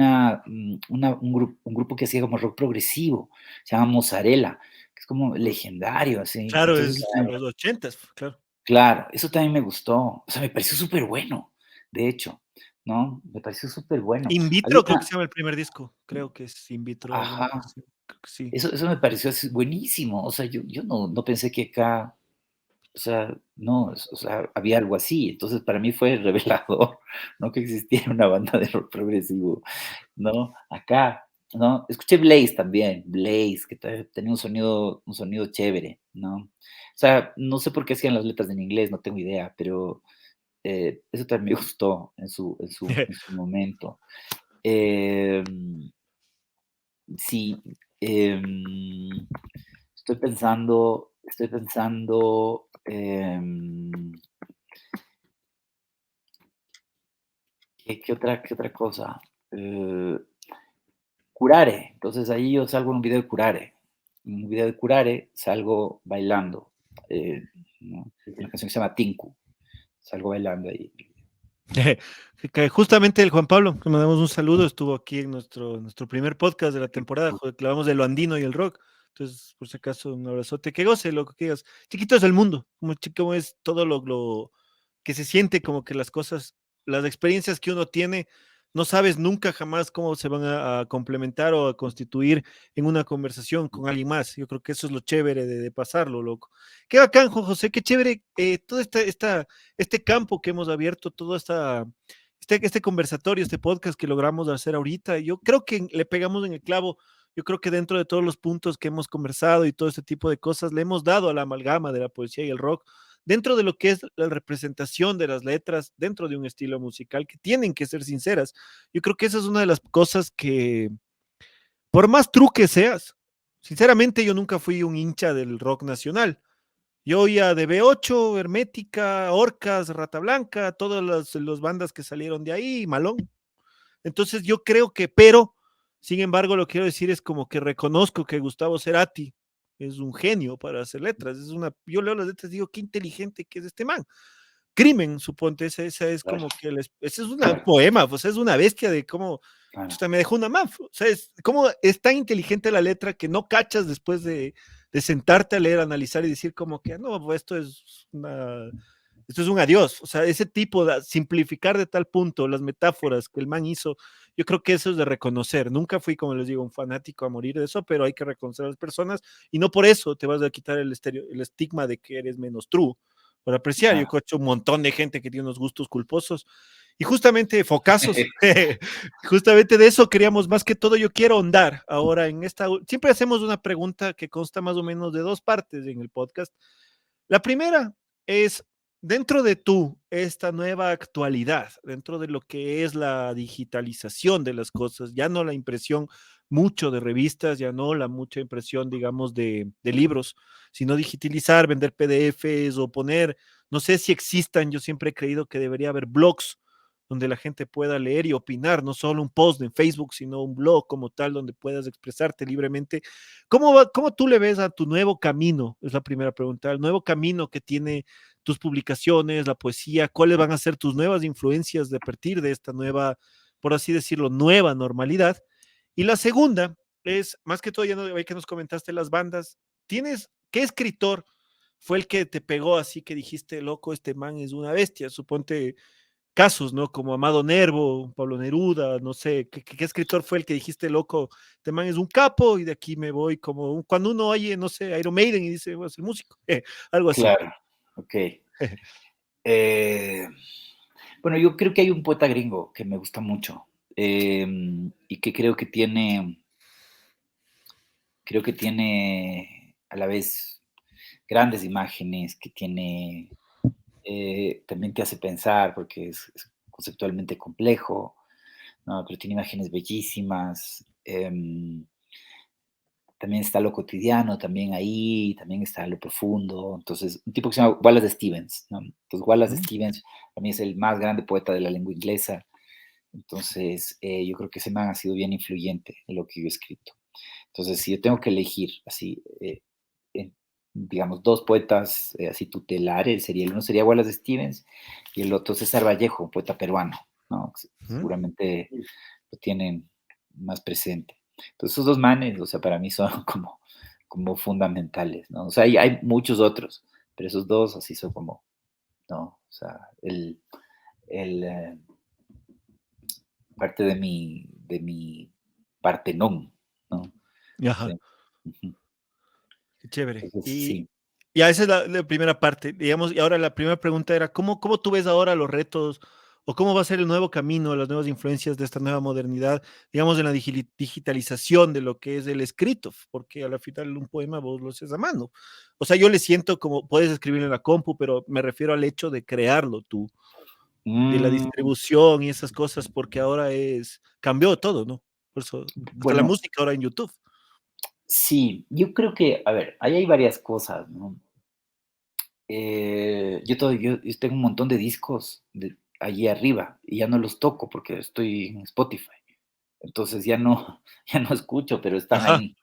grupo que hacía como rock progresivo, se llama Mozzarella, que es como legendario, así. Claro, Entonces, es en los 80s, claro. claro, eso también me gustó, o sea, me pareció súper bueno, de hecho, ¿no? Me pareció súper bueno. In Había vitro, creo que una, se llama el primer disco. Creo que es In vitro, alguna cosa ajá, así. Creo que sí. eso me pareció así buenísimo, o sea, yo no pensé que acá, o sea, no, o sea, había algo así. Entonces, para mí fue revelador, ¿no? Que existiera una banda de rock progresivo, ¿no? Acá, ¿no? Escuché Blaze también, Blaze, que tenía un sonido chévere, ¿no? O sea, no sé por qué hacían las letras en inglés, no tengo idea, pero eso también me gustó en su momento. Em, sí, estoy pensando, ¿qué otra cosa? Eh, Curare. Entonces ahí yo salgo en un video de Curare. En un video de Curare salgo bailando. eh, ¿No? Una canción que se llama Tinku. Salgo bailando ahí. Que justamente el Juan Pablo, que mandamos un saludo, estuvo aquí en nuestro primer podcast de la temporada, que hablamos de lo andino y el rock. Entonces, por si acaso, un abrazote. Que goce lo que quieras. Chiquito es el mundo, como es todo lo que se siente, como que las cosas, las experiencias que uno tiene, no sabes nunca jamás cómo se van a complementar o a constituir en una conversación con alguien más. Yo creo que eso es lo chévere de pasarlo, loco. Qué bacán, Juan José, qué chévere todo este campo que hemos abierto, todo este conversatorio, este podcast que logramos hacer ahorita. Yo creo que le pegamos en el clavo. Yo creo que dentro de todos los puntos que hemos conversado y todo este tipo de cosas, le hemos dado a la amalgama de la poesía y el rock, dentro de lo que es la representación de las letras, dentro de un estilo musical que tienen que ser sinceras. Yo creo que esa es una de las cosas que, por más true que seas, sinceramente yo nunca fui un hincha del rock nacional. Yo oía de B8, Hermética, Orcas, Rata Blanca, todas las bandas que salieron de ahí, Malón. Entonces yo creo que, pero, sin embargo, lo que quiero decir es como que reconozco que Gustavo Cerati es un genio para hacer letras. Yo leo las letras y digo, qué inteligente que es este man. Crimen, suponte, esa es Claro, como que, ese es un poema, pues es una bestia de cómo, claro. me dejó una maf, o sea, como es tan inteligente la letra que no cachas después de sentarte a leer, analizar y decir como que, no, pues esto es un adiós, o sea, ese tipo de simplificar de tal punto las metáforas que el man hizo, yo creo que eso es de reconocer. Nunca fui, como les digo, un fanático a morir de eso, pero hay que reconocer a las personas y no por eso te vas a quitar el estigma de que eres menos true por apreciar. Yo conozco un montón de gente que tiene unos gustos culposos. Y justamente focazos, justamente de eso queríamos más que todo. Yo quiero ahondar ahora en esta. Siempre hacemos una pregunta que consta más o menos de dos partes en el podcast. La primera es, dentro de esta nueva actualidad, dentro de lo que es la digitalización de las cosas, ya no la impresión mucho de revistas, ya no la mucha impresión, digamos, de libros, sino digitalizar, vender PDFs o poner, no sé si existan, yo siempre he creído que debería haber blogs donde la gente pueda leer y opinar, no solo un post en Facebook, sino un blog como tal, donde puedas expresarte libremente. ¿Cómo tú le ves a tu nuevo camino? Es la primera pregunta, el nuevo camino que tiene tus publicaciones, la poesía, ¿cuáles van a ser tus nuevas influencias de partir de esta nueva, por así decirlo, nueva normalidad? Y la segunda es, más que todo, ya no, que nos comentaste las bandas, ¿qué escritor fue el que te pegó así que dijiste, loco, este man es una bestia? Suponte casos, ¿no? Como Amado Nervo, Pablo Neruda, no sé, ¿qué escritor fue el que dijiste, loco, este man es un capo y de aquí me voy? Como cuando uno oye, no sé, Iron Maiden y dice, voy a ser músico, algo así. Claro, ok. Bueno, yo creo que hay un poeta gringo que me gusta mucho y que creo que tiene a la vez grandes imágenes, que tiene, también te hace pensar porque es conceptualmente complejo, ¿no? Pero tiene imágenes bellísimas. También está lo cotidiano, también ahí, también está lo profundo. Entonces, un tipo que se llama Wallace Stevens, ¿no? Entonces, Wallace Stevens para mí es el más grande poeta de la lengua inglesa. Entonces, yo creo que ese man ha sido bien influyente en lo que yo he escrito. Entonces, si yo tengo que elegir así, digamos, dos poetas así tutelares, el uno sería Wallace Stevens y el otro César Vallejo, un poeta peruano, ¿no? Seguramente lo tienen más presente. Entonces, esos dos manes, o sea, para mí son como fundamentales, ¿no? O sea, hay muchos otros, pero esos dos así son como, ¿no? O sea, parte de mi Partenón, ¿no? Ajá. Sí. Uh-huh. Qué chévere. Entonces, Y sí. ya esa es la primera parte, digamos, y ahora la primera pregunta era, ¿cómo tú ves ahora los retos o cómo va a ser el nuevo camino, las nuevas influencias de esta nueva modernidad, digamos, en la digitalización de lo que es el escrito? Porque al final un poema vos lo haces a mano. O sea, yo le siento como, puedes escribirlo en la compu, pero me refiero al hecho de crearlo tú, de la distribución y esas cosas, porque ahora cambió todo, ¿no? Por eso, hasta la Bueno, música ahora en YouTube. sí, yo creo que, a ver, ahí hay varias cosas, ¿no? Yo tengo un montón de discos allí arriba y ya no los toco porque estoy en Spotify. Entonces ya no, ya no escucho, pero están Ajá, ahí,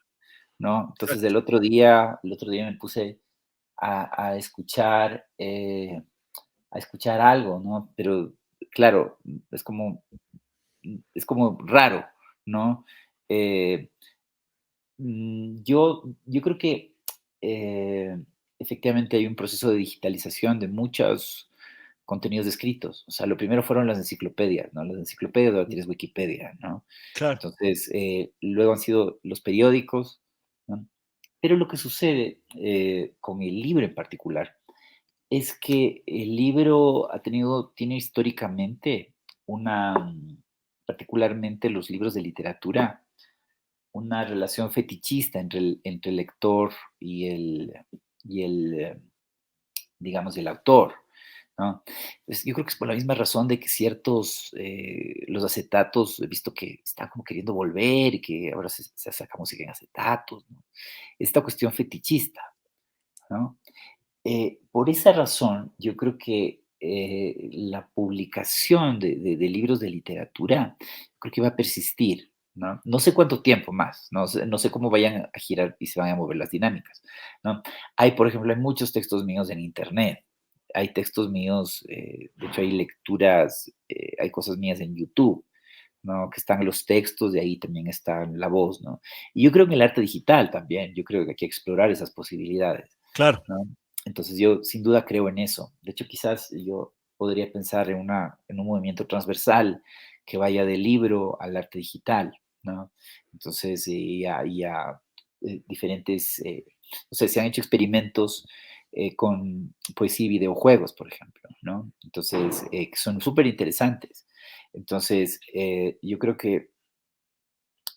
¿no? Entonces exacto. el otro día me puse a escuchar algo, ¿no? Pero claro, es como raro, ¿no? Eh, yo creo que eh, efectivamente hay un proceso de digitalización de muchos contenidos escritos. O sea, lo primero fueron las enciclopedias, ¿no? Las enciclopedias, ahora tienes Wikipedia, ¿no? Claro. Entonces, luego han sido los periódicos, ¿no? Pero lo que sucede con el libro en particular es que el libro tiene históricamente particularmente los libros de literatura, una relación fetichista entre el lector y el, digamos, el autor, ¿no? Pues yo creo que es por la misma razón de que los acetatos, he visto que están como queriendo volver y que ahora se saca música en acetatos, ¿no? Esta cuestión fetichista, ¿no? Por esa razón, yo creo que la publicación de libros de literatura, creo que va a persistir, ¿no? No sé cuánto tiempo más, no sé cómo vayan a girar y se van a mover las dinámicas, ¿no? Por ejemplo, hay muchos textos míos en internet, hay textos míos, de hecho hay lecturas, hay cosas mías en YouTube, ¿no? Que están los textos, de ahí también está la voz, ¿no? Y yo creo en el arte digital también, yo creo que hay que explorar esas posibilidades, Claro. ¿no? Entonces yo sin duda creo en eso. De hecho, quizás yo podría pensar en un movimiento transversal que vaya del libro al arte digital, ¿no? Entonces, diferentes, no sé, se han hecho experimentos con poesía y videojuegos, por ejemplo, ¿no? Entonces, que son súper interesantes. Entonces, yo creo que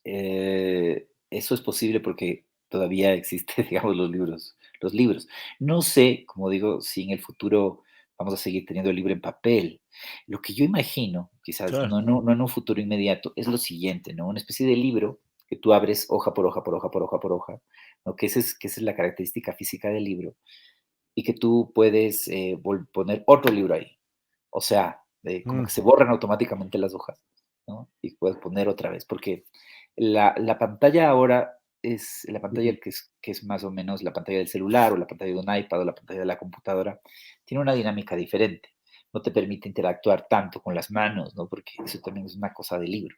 eso es posible porque todavía existen, digamos, los libros. No sé, como digo, si en el futuro vamos a seguir teniendo el libro en papel. Lo que yo imagino, quizás Claro. no en un futuro inmediato, es lo siguiente, ¿no? Una especie de libro que tú abres hoja por hoja, por hoja, por hoja, por hoja, ¿no? Que esa es la característica física del libro, y que tú puedes poner otro libro ahí. O sea, como Mm, que se borran automáticamente las hojas, ¿no? Y puedes poner otra vez, porque la pantalla ahora es la pantalla Ujú. que es más o menos la pantalla del celular o la pantalla de un iPad o la pantalla de la computadora, tiene una dinámica diferente. No te permite interactuar tanto con las manos, ¿no? Porque eso también es una cosa del libro,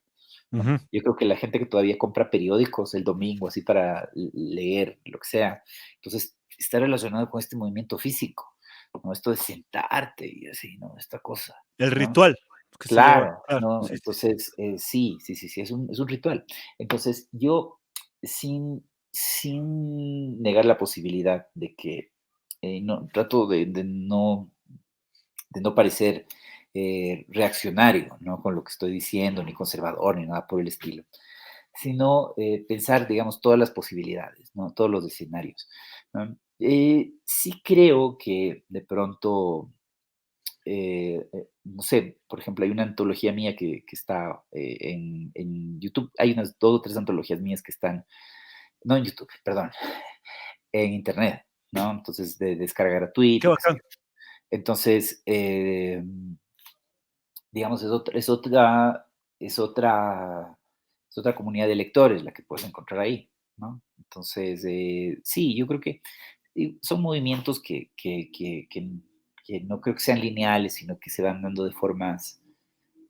¿no? ujú. Yo creo que la gente que todavía compra periódicos el domingo, así para leer, lo que sea, entonces está relacionado con este movimiento físico, ¿no? Esto de sentarte y así, ¿no? Esta cosa, El ¿no? ritual que se lleva, Claro, claro, ¿no? sí, sí, sí. Entonces, sí, sí, sí, sí, es un ritual. Entonces, yo, sin negar la posibilidad de que, no, trato de no parecer reaccionario, ¿no? Con lo que estoy diciendo, ni conservador, ni nada por el estilo, sino pensar, digamos, todas las posibilidades, ¿no? Todos los escenarios, ¿no? Sí creo que de pronto no sé, por ejemplo, hay una antología mía que está en YouTube, hay unas 2 o 3 antologías mías que están, no en YouTube, perdón, en Internet, ¿no? Entonces, de descarga Qué gratuita, qué sé bacán. yo. Entonces, digamos, es otra, es otra comunidad de lectores la que puedes encontrar ahí, ¿no? Entonces, sí, yo creo que son movimientos que no creo que sean lineales, sino que se van dando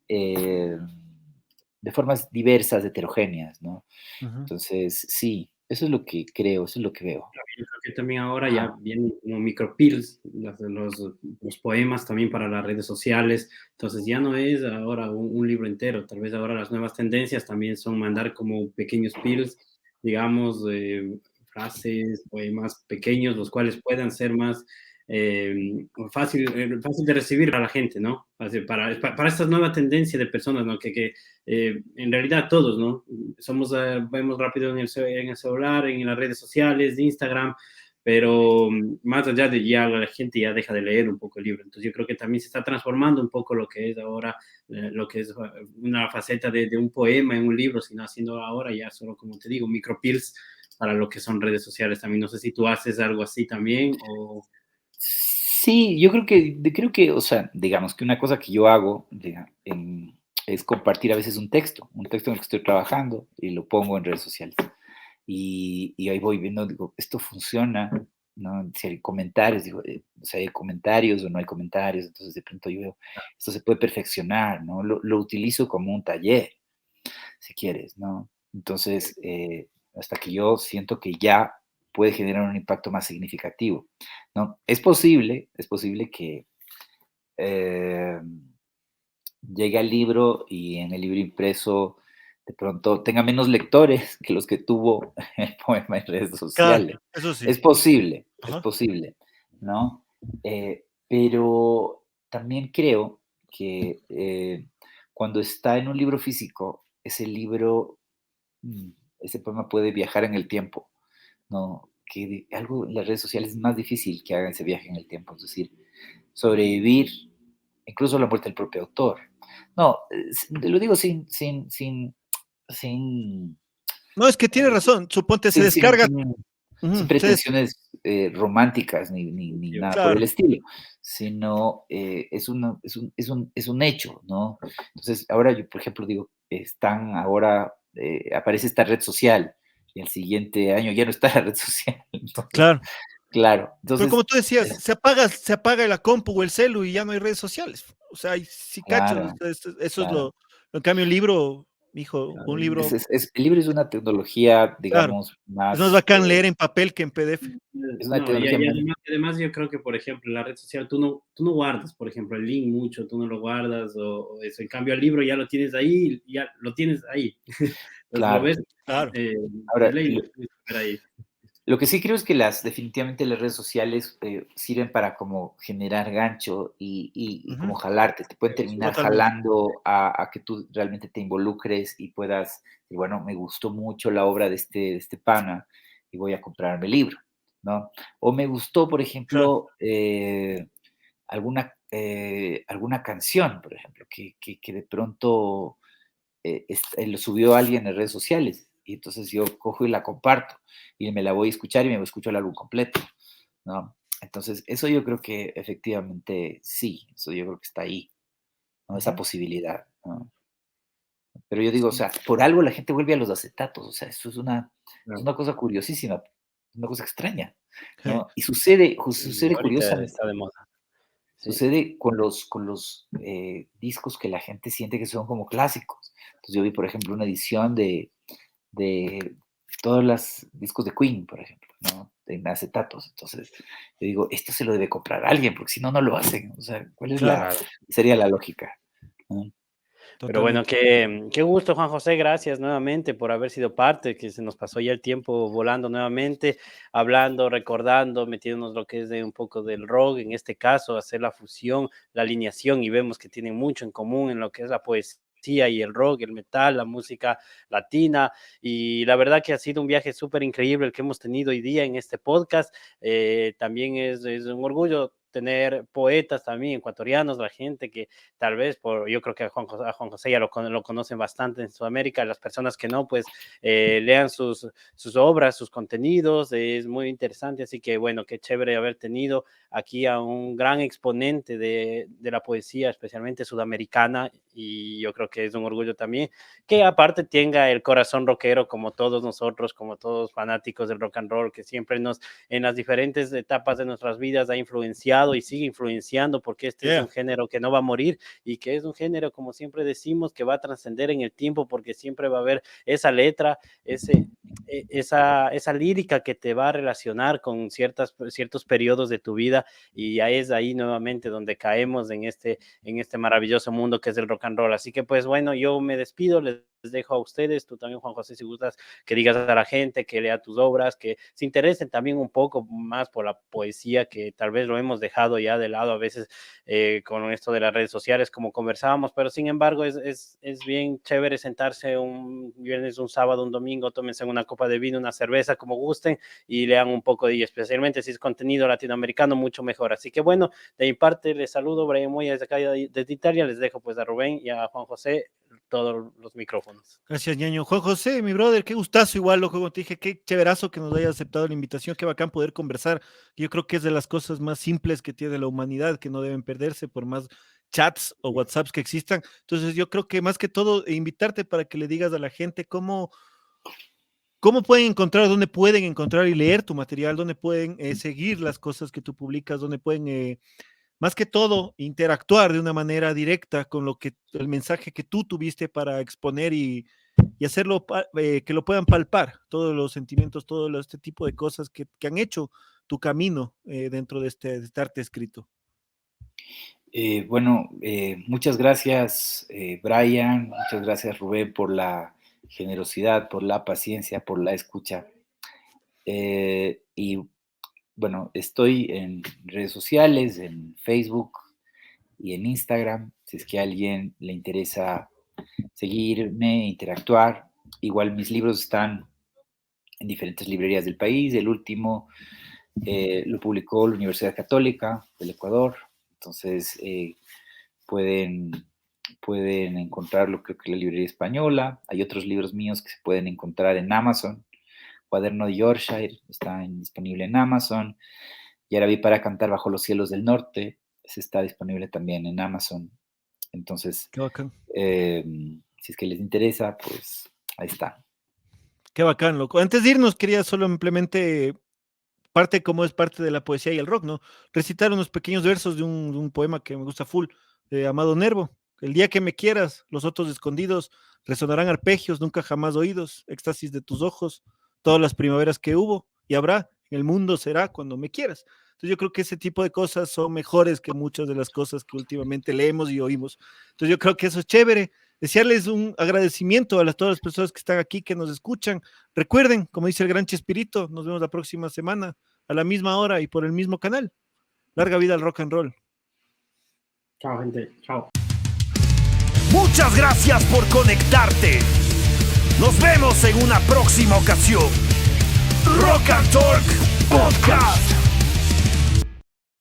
eh, de formas diversas, heterogéneas, ¿no? Ujú. Entonces, sí, eso es lo que creo, eso es lo que veo. Yo creo que también ahora ya Ajá. vienen como micropills, los poemas también para las redes sociales. Entonces ya no es ahora un libro entero. Tal vez ahora las nuevas tendencias también son mandar como pequeños pills, digamos, frases, poemas pequeños, los cuales puedan ser más fácil de recibir para la gente, ¿no? Para esta nueva tendencia de personas, ¿no? Que en realidad todos, ¿no? Vemos rápido en el celular, en las redes sociales, de Instagram, pero más allá de ya la gente ya deja de leer un poco el libro. Entonces yo creo que también se está transformando un poco lo que es ahora, lo que es una faceta de un poema en un libro, sino haciendo ahora ya solo, como te digo, micropills para lo que son redes sociales también. No sé si tú haces algo así también o... Sí, yo creo que, o sea, digamos que una cosa que yo hago es compartir a veces un texto en el que estoy trabajando y lo pongo en redes sociales. Y ahí voy viendo, digo, esto funciona, ¿no? Si hay comentarios, digo, o sea, hay comentarios o no hay comentarios, entonces de pronto yo veo, esto se puede perfeccionar, ¿no? Lo utilizo como un taller, si quieres, ¿no? Entonces, hasta que yo siento que ya puede generar un impacto más significativo, ¿no? Es posible que eh, llegue al libro y en el libro impreso de pronto tenga menos lectores que los que tuvo el poema en redes Claro, sociales. eso sí. Es Ajá. posible, ¿no? Pero también creo que cuando está en un libro físico, ese libro, mm, ese poema puede viajar en el tiempo, ¿no? Algo en las redes sociales es más difícil que haga ese viaje en el tiempo, es decir, sobrevivir incluso la muerte del propio autor. No, te lo digo sin, No, es que tiene razón. Suponte se sin, sin, descarga. sin- sin Ujú, pretensiones románticas ni nada por el claro. estilo, sino es un hecho, ¿no? Entonces, ahora yo, por ejemplo, digo, aparece esta red social y el siguiente año ya no está la red social. Entonces, Claro. claro, Pero entonces, como tú decías, se apaga la compu o el celu y ya no hay redes sociales. O sea, y sí cacho, claro, eso es claro. en cambio, un libro, hijo, un libro, El libro es una tecnología, claro, digamos, es más más, bacán leer en papel que en PDF. es una No, tecnología más, además yo creo que, por ejemplo, en la red social tú no guardas, por ejemplo, el link mucho, tú no lo guardas o eso. En cambio, el libro ya lo tienes ahí, ya lo tienes ahí. Entonces lo claro. ves Claro. de Ahora, ley, lo tienes que ver ahí. Lo que sí creo es que definitivamente las redes sociales sirven para como generar gancho y como jalarte. Te pueden terminar Totalmente. jalando a que tú realmente te involucres y puedas, y bueno, me gustó mucho la obra de este pana y voy a comprarme el libro, ¿no? O me gustó, por Claro. ejemplo, alguna canción, por ejemplo, que de pronto lo subió alguien en redes sociales y entonces yo cojo y la comparto y me la voy a escuchar y me escucho el álbum completo, ¿no? Entonces, eso yo creo que efectivamente sí, eso yo creo que está ahí, ¿no? Esa Ujú. posibilidad, ¿no? Pero yo digo, o sea, por algo la gente vuelve a los acetatos, o sea, eso es una cosa curiosísima, una cosa extraña, Sí. ¿no? Y sucede, Y sucede ahorita curiosamente. está de moda. Sí. Sucede con los discos que la gente siente que son como clásicos. Entonces yo vi, por ejemplo, una edición de todos los discos de Queen, por ejemplo, ¿no? En acetatos. Entonces yo digo, esto se lo debe comprar alguien, porque si no, no lo hacen. O sea, ¿cuál es Claro, Claro. sería la lógica? ¿No? Pero bueno, totalmente. qué gusto, Juan José, gracias nuevamente por haber sido parte, que se nos pasó ya el tiempo volando nuevamente, hablando, recordando, metiéndonos lo que es de un poco del rock, en este caso, hacer la fusión, la alineación, y vemos que tienen mucho en común en lo que es la poesía y el rock, el metal, la música latina, y la verdad que ha sido un viaje súper increíble el que hemos tenido hoy día en este podcast. También es un orgullo tener poetas también ecuatorianos, la gente que tal vez, yo creo que a Juan José ya lo conocen bastante en Sudamérica, las personas que no, pues lean sus obras, sus contenidos, es muy interesante, así que bueno, qué chévere haber tenido aquí a un gran exponente de la poesía, especialmente sudamericana, y yo creo que es un orgullo también que aparte tenga el corazón rockero como todos nosotros, como todos fanáticos del rock and roll, que siempre en las diferentes etapas de nuestras vidas ha influenciado y sigue influenciando, porque este es Yeah. un género que no va a morir y que es un género, como siempre decimos, que va a trascender en el tiempo, porque siempre va a haber esa letra, esa lírica que te va a relacionar con ciertos periodos de tu vida, y ya es ahí nuevamente donde caemos en este maravilloso mundo que es el rock and roll. Así que pues bueno, yo me despido, les dejo a ustedes, tú también, Juan José, si gustas que digas a la gente que lea tus obras, que se interesen también un poco más por la poesía, que tal vez lo hemos dejado ya de lado a veces con esto de las redes sociales, como conversábamos, pero sin embargo es bien chévere sentarse un viernes, un sábado, un domingo, tómense una copa de vino, una cerveza, como gusten, y lean un poco de ello, especialmente si es contenido latinoamericano, mucho mejor. Así que bueno, de mi parte les saludo, Brian Moya desde acá desde Italia, les dejo pues a Rubén y a Juan José todos los micrófonos. Gracias, ñaño. Juan José, mi brother, qué gustazo igual, lo que te dije, qué chéverazo que nos haya aceptado la invitación, qué bacán poder conversar. Yo creo que es de las cosas más simples que tiene la humanidad, que no deben perderse por más chats o WhatsApps que existan. Entonces yo creo que más que todo, invitarte para que le digas a la gente cómo pueden encontrar, dónde pueden encontrar y leer tu material, dónde pueden seguir las cosas que tú publicas, dónde pueden más que todo, interactuar de una manera directa con el mensaje que tú tuviste para exponer y hacerlo que lo puedan palpar, todos los sentimientos, este tipo de cosas que han hecho tu camino dentro de este arte escrito. Bueno, muchas gracias, Brian, muchas gracias, Rubén, por la generosidad, por la paciencia, por la escucha. Y bueno, estoy en redes sociales, en Facebook y en Instagram, si es que a alguien le interesa seguirme, interactuar. Igual mis libros están en diferentes librerías del país. El último lo publicó la Universidad Católica del Ecuador, entonces pueden encontrarlo, creo que en la librería española. Hay otros libros míos que se pueden encontrar en Amazon. Cuaderno de Yorkshire está disponible en Amazon. Y ahora vi para cantar bajo los cielos del norte, ese está disponible también en Amazon. Entonces, Qué bacán. si es que les interesa, pues ahí está. Qué bacán, loco. Antes de irnos, quería solo simplemente parte como es parte de la poesía y el rock, ¿no? Recitar unos pequeños versos de un poema que me gusta full, de Amado Nervo. El día que me quieras, los otros escondidos resonarán arpegios nunca jamás oídos, éxtasis de tus ojos, todas las primaveras que hubo y habrá, en el mundo será cuando me quieras. Entonces yo creo que ese tipo de cosas son mejores que muchas de las cosas que últimamente leemos y oímos. Entonces yo creo que eso es chévere. desearles un agradecimiento a todas las personas que están aquí, que nos escuchan. Recuerden, como dice el gran Chespirito, nos vemos la próxima semana a la misma hora y por el mismo canal. Larga vida al rock and roll. Chao, gente. Chao. Muchas gracias por conectarte. Nos vemos en una próxima ocasión. Rock and Talk Podcast.